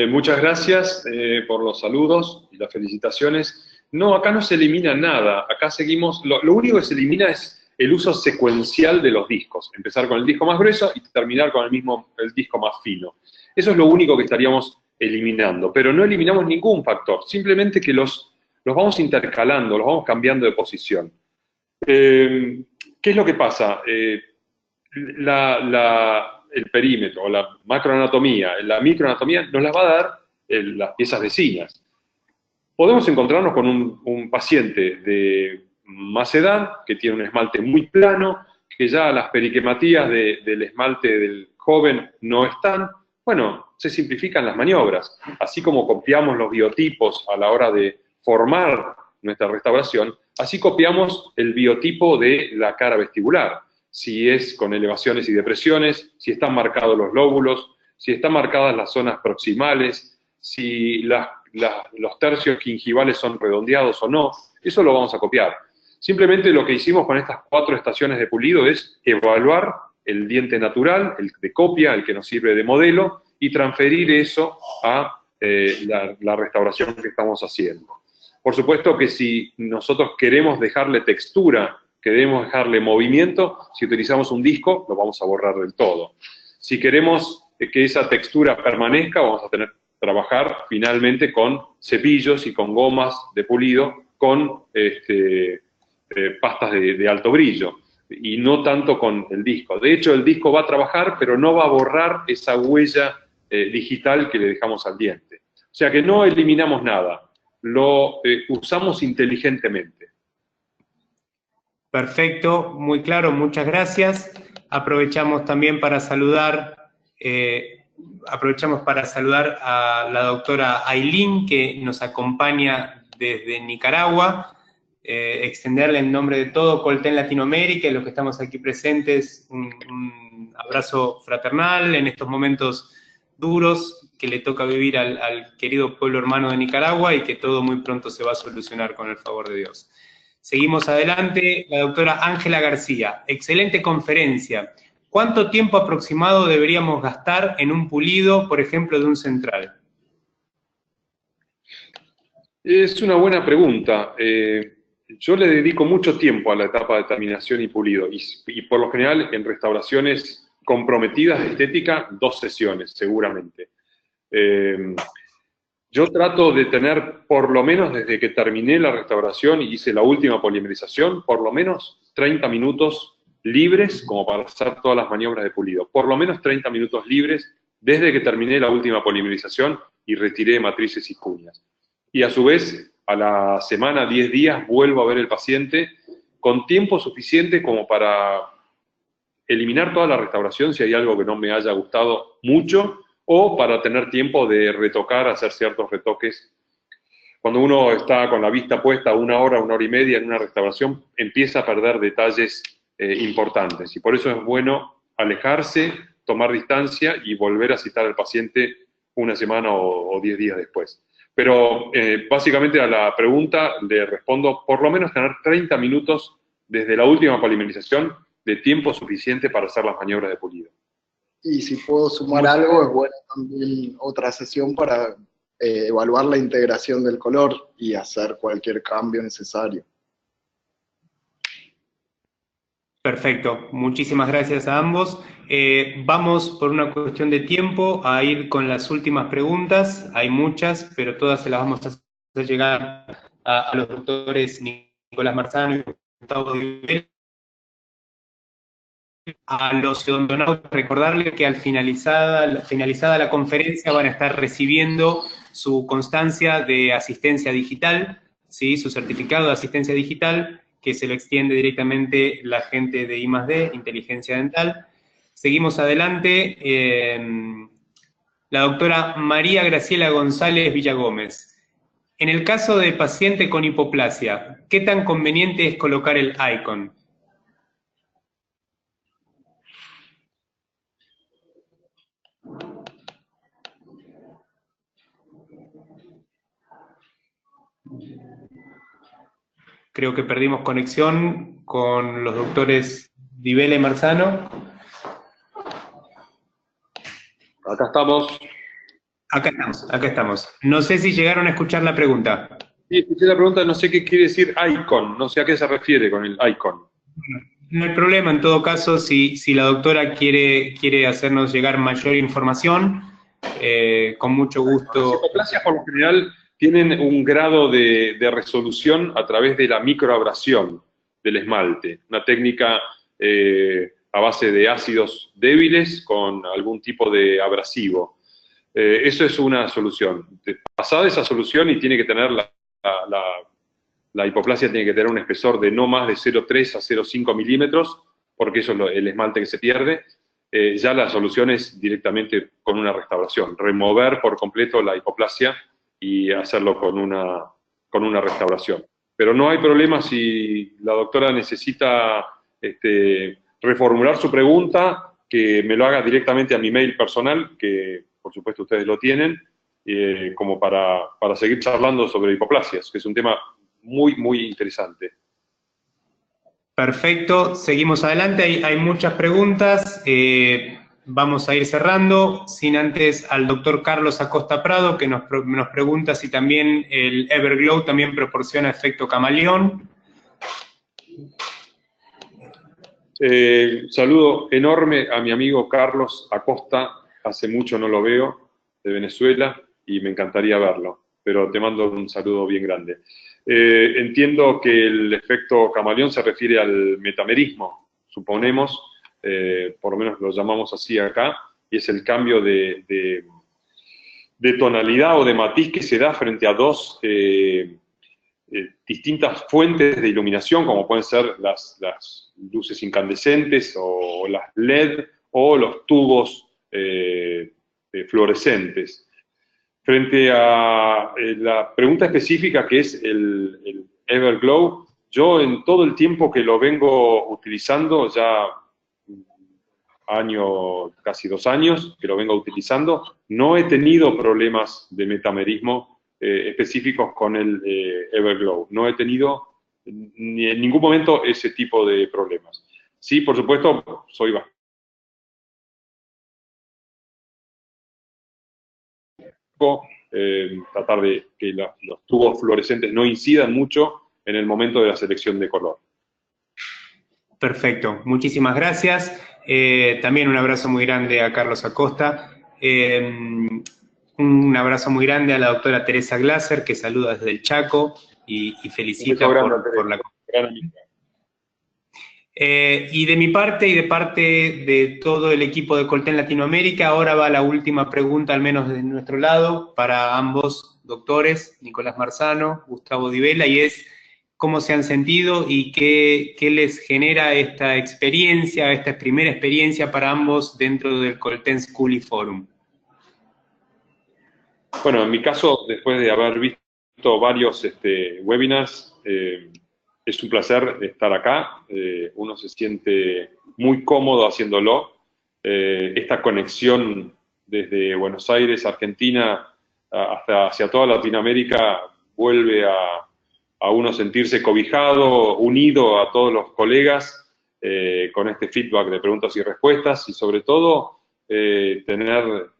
Speaker 3: Muchas gracias por los saludos y las felicitaciones. No, acá no se elimina nada. Acá seguimos, lo único que se elimina es el uso secuencial de los discos. Empezar con el disco más grueso y terminar con el disco más fino. Eso es lo único que estaríamos eliminando, pero no eliminamos ningún factor, simplemente que los vamos intercalando, los vamos cambiando de posición. ¿Qué es lo que pasa? El perímetro, la macroanatomía, la microanatomía nos las va a dar las piezas vecinas. Podemos encontrarnos con un paciente de más edad, que tiene un esmalte muy plano, que ya las periquematías del esmalte del joven no están. Bueno, se simplifican las maniobras. Así como copiamos los biotipos a la hora de formar nuestra restauración, así copiamos el biotipo de la cara vestibular. Si es con elevaciones y depresiones, si están marcados los lóbulos, si están marcadas las zonas proximales, si los tercios gingivales son redondeados o no, eso lo vamos a copiar. Simplemente lo que hicimos con estas 4 estaciones de pulido es evaluar el diente natural, el de copia, el que nos sirve de modelo, y transferir eso a la restauración que estamos haciendo. Por supuesto que si nosotros queremos dejarle textura, queremos dejarle movimiento, si utilizamos un disco, lo vamos a borrar del todo. Si queremos que esa textura permanezca, vamos a tener que trabajar finalmente con cepillos y con gomas de pulido, con pastas de alto brillo, y no tanto con el disco. De hecho, el disco va a trabajar, pero no va a borrar esa huella digital que le dejamos al diente. O sea que no eliminamos nada, lo usamos inteligentemente.
Speaker 4: Perfecto, muy claro, muchas gracias. Aprovechamos también para saludar, a la doctora Ailín, que nos acompaña desde Nicaragua. Extenderle en nombre de todo Colten Latinoamérica y los que estamos aquí presentes un abrazo fraternal en estos momentos duros que le toca vivir al querido pueblo hermano de Nicaragua y que todo muy pronto se va a solucionar con el favor de Dios. Seguimos adelante, la doctora Ángela García. Excelente conferencia. ¿Cuánto tiempo aproximado deberíamos gastar en un pulido, por ejemplo, de un central?
Speaker 3: Es una buena pregunta. Yo le dedico mucho tiempo a la etapa de terminación y pulido, y por lo general en restauraciones comprometidas de estética, 2 sesiones seguramente. Yo trato de tener, por lo menos desde que terminé la restauración y hice la última polimerización, por lo menos 30 minutos libres como para hacer todas las maniobras de pulido. Por lo menos 30 minutos libres desde que terminé la última polimerización y retiré matrices y cuñas. Y a su vez, a la semana, 10 días, vuelvo a ver el paciente con tiempo suficiente como para eliminar toda la restauración si hay algo que no me haya gustado mucho, o para tener tiempo de retocar, hacer ciertos retoques. Cuando uno está con la vista puesta 1 hora, 1 hora y media en una restauración, empieza a perder detalles importantes. Y por eso es bueno alejarse, tomar distancia y volver a citar al paciente 1 semana o 10 días después. Pero básicamente a la pregunta le respondo, por lo menos tener 30 minutos desde la última polimerización de tiempo suficiente para hacer las maniobras de pulido.
Speaker 7: Y si puedo sumar algo, es buena también otra sesión para evaluar la integración del color y hacer cualquier cambio necesario.
Speaker 4: Perfecto, muchísimas gracias a ambos. Vamos por una cuestión de tiempo a ir con las últimas preguntas. Hay muchas, pero todas se las vamos a hacer llegar a los doctores Nicolás Marzano y Gustavo Divela. A los odontonautas, recordarles que al finalizada la conferencia van a estar recibiendo su constancia de asistencia digital, ¿sí? Su certificado de asistencia digital, que se lo extiende directamente la gente de I+D, Inteligencia Dental. Seguimos adelante. La doctora María Graciela González Villagómez. En el caso de paciente con hipoplasia, ¿qué tan conveniente es colocar el icon? Creo que perdimos conexión con los doctores Divela y Marzano.
Speaker 3: Acá estamos.
Speaker 4: Acá estamos. No sé si llegaron a escuchar la pregunta.
Speaker 3: Sí, escuché la pregunta, no sé qué quiere decir icon, no sé a qué se refiere con el icon.
Speaker 4: No hay problema, en todo caso, si la doctora quiere hacernos llegar mayor información, con mucho gusto.
Speaker 3: Las hipoplasias por lo general tienen un grado de resolución a través de la microabrasión del esmalte, una técnica a base de ácidos débiles con algún tipo de abrasivo. Eso es una solución. Pasada esa solución y tiene que tener la hipoplasia tiene que tener un espesor de no más de 0,3 a 0,5 milímetros, porque eso es el esmalte que se pierde. Ya la solución es directamente con una restauración, remover por completo la hipoplasia y hacerlo con una restauración. Pero no hay problema si la doctora necesita reformular su pregunta, que me lo haga directamente a mi mail personal, que por supuesto ustedes lo tienen, como para seguir charlando sobre hipoplasias, que es un tema muy, muy interesante.
Speaker 4: Perfecto, seguimos adelante, hay muchas preguntas. vamos a ir cerrando, sin antes al doctor Carlos Acosta Prado, que nos pregunta si también el Everglow también proporciona efecto camaleón.
Speaker 3: Saludo enorme a mi amigo Carlos Acosta, hace mucho no lo veo, de Venezuela, y me encantaría verlo, pero te mando un saludo bien grande. Entiendo que el efecto camaleón se refiere al metamerismo, suponemos, por lo menos lo llamamos así acá, y es el cambio de tonalidad o de matiz que se da frente a dos distintas fuentes de iluminación, como pueden ser las luces incandescentes o las LED o los tubos fluorescentes. Frente a la pregunta específica que es el Everglow, yo en todo el tiempo que lo vengo utilizando, ya casi 2 años que lo vengo utilizando, no he tenido problemas de metamerismo específicos con el Everglow. No he tenido ni en ningún momento ese tipo de problemas. Sí, por supuesto, soy bastante tratar de que los tubos fluorescentes no incidan mucho en el momento de la selección de color.
Speaker 4: Perfecto, muchísimas gracias. También un abrazo muy grande a Carlos Acosta. Un abrazo muy grande a la doctora Teresa Glaser, que saluda desde el Chaco y felicita por la conferencia. Y de mi parte y de parte de todo el equipo de Colten Latinoamérica, ahora va la última pregunta, al menos de nuestro lado, para ambos doctores, Nicolás Marzano, Gustavo Di Vela, y es cómo se han sentido y qué les genera esta experiencia, esta primera experiencia para ambos dentro del Colten School y Forum.
Speaker 3: Bueno, en mi caso, después de haber visto varios webinars, es un placer estar acá. Uno se siente muy cómodo haciéndolo. Esta conexión desde Buenos Aires, Argentina, hacia toda Latinoamérica, vuelve a uno sentirse cobijado, unido a todos los colegas, con este feedback de preguntas y respuestas, y sobre todo tener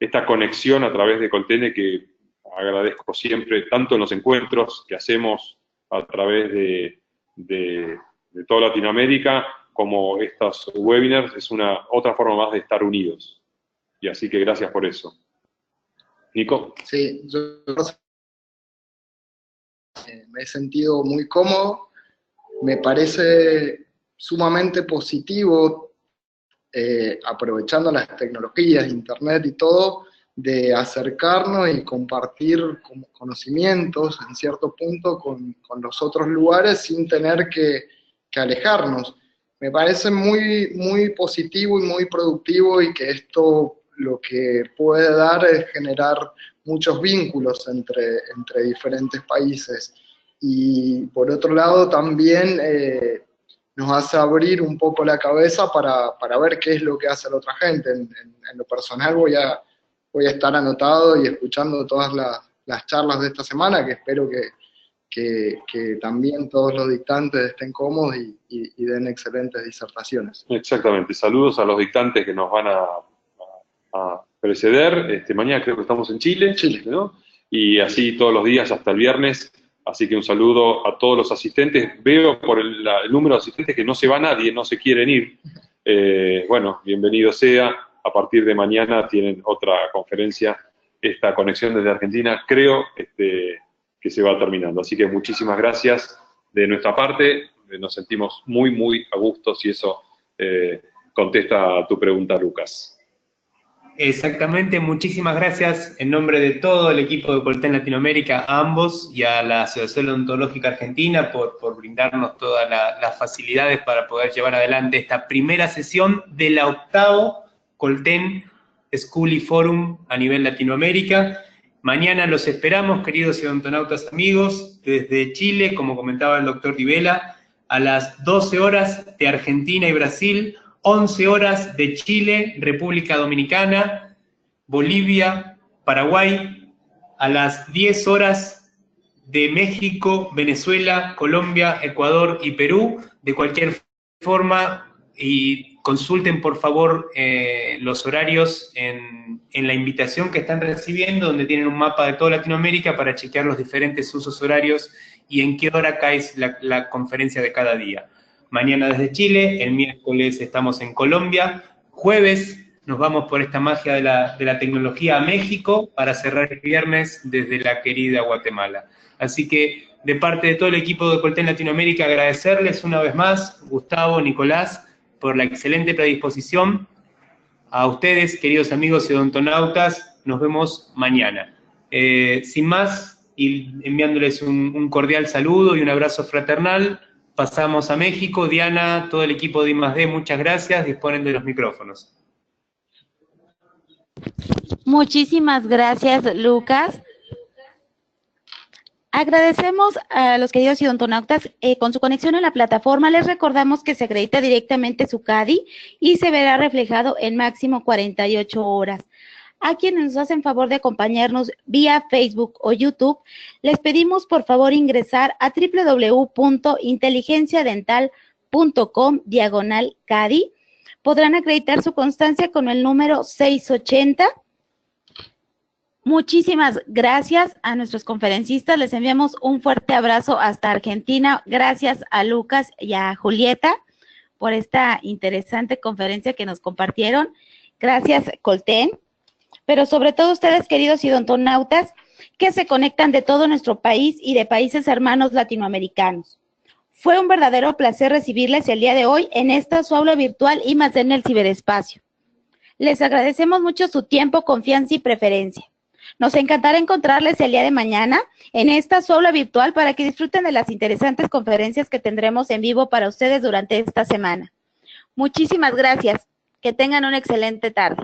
Speaker 3: esta conexión a través de Colten, que agradezco siempre, tanto en los encuentros que hacemos a través de toda Latinoamérica, como estos webinars, es otra forma más de estar unidos. Y así que gracias por eso. Nico.
Speaker 7: Sí, yo me he sentido muy cómodo. Me parece sumamente positivo, aprovechando las tecnologías, internet y todo, de acercarnos y compartir conocimientos en cierto punto con los otros lugares sin tener que alejarnos. Me parece muy, muy positivo y muy productivo, y que esto lo que puede dar es generar muchos vínculos entre diferentes países. Y por otro lado también nos hace abrir un poco la cabeza para ver qué es lo que hace la otra gente. En lo personal voy a estar anotado y escuchando todas las charlas de esta semana, que espero que también todos los dictantes estén cómodos y den excelentes disertaciones.
Speaker 3: Exactamente. Saludos a los dictantes que nos van a preceder. Mañana creo que estamos en Chile, ¿no? Y así todos los días hasta el viernes. Así que un saludo a todos los asistentes. Veo por el número de asistentes que no se va nadie, no se quieren ir. Bueno, bienvenido sea. A partir de mañana tienen otra conferencia. Esta conexión desde Argentina creo que se va terminando. Así que muchísimas gracias de nuestra parte. Nos sentimos muy, muy a gusto, si eso contesta a tu pregunta, Lucas.
Speaker 4: Exactamente, muchísimas gracias en nombre de todo el equipo de Colten Latinoamérica, a ambos, y a la Asociación Odontológica Argentina por brindarnos todas las facilidades para poder llevar adelante esta primera sesión de la 8ª Colten School y Forum a nivel Latinoamérica. Mañana los esperamos, queridos odontonautas amigos, desde Chile, como comentaba el doctor Di Vela, a las 12 horas de Argentina y Brasil, 11 horas de Chile, República Dominicana, Bolivia, Paraguay, a las 10 horas de México, Venezuela, Colombia, Ecuador y Perú. De cualquier forma, y consulten por favor los horarios en la invitación que están recibiendo, donde tienen un mapa de toda Latinoamérica para chequear los diferentes usos horarios y en qué hora cae la conferencia de cada día. Mañana desde Chile, el miércoles estamos en Colombia, jueves nos vamos por esta magia de la tecnología a México para cerrar el viernes desde la querida Guatemala. Así que de parte de todo el equipo de Colten Latinoamérica agradecerles una vez más, Gustavo, Nicolás, por la excelente predisposición. A ustedes, queridos amigos y odontonautas, nos vemos mañana. Sin más, y enviándoles un cordial saludo y un abrazo fraternal, pasamos a México. Diana, todo el equipo de I+D, muchas gracias, disponen de los micrófonos.
Speaker 6: Muchísimas gracias, Lucas. Agradecemos a los queridos odontonautas con su conexión en la plataforma. Les recordamos que se acredita directamente su CADI y se verá reflejado en máximo 48 horas. A quienes nos hacen favor de acompañarnos vía Facebook o YouTube, les pedimos por favor ingresar a www.inteligenciadental.com/CADI. Podrán acreditar su constancia con el número 680. Muchísimas gracias a nuestros conferencistas. Les enviamos un fuerte abrazo hasta Argentina. Gracias a Lucas y a Julieta por esta interesante conferencia que nos compartieron. Gracias, Colten. Pero sobre todo ustedes, queridos odontonautas, que se conectan de todo nuestro país y de países hermanos latinoamericanos. Fue un verdadero placer recibirles el día de hoy en esta su aula virtual I+D en el ciberespacio. Les agradecemos mucho su tiempo, confianza y preferencia. Nos encantará encontrarles el día de mañana en esta su aula virtual para que disfruten de las interesantes conferencias que tendremos en vivo para ustedes durante esta semana. Muchísimas gracias. Que tengan una excelente tarde.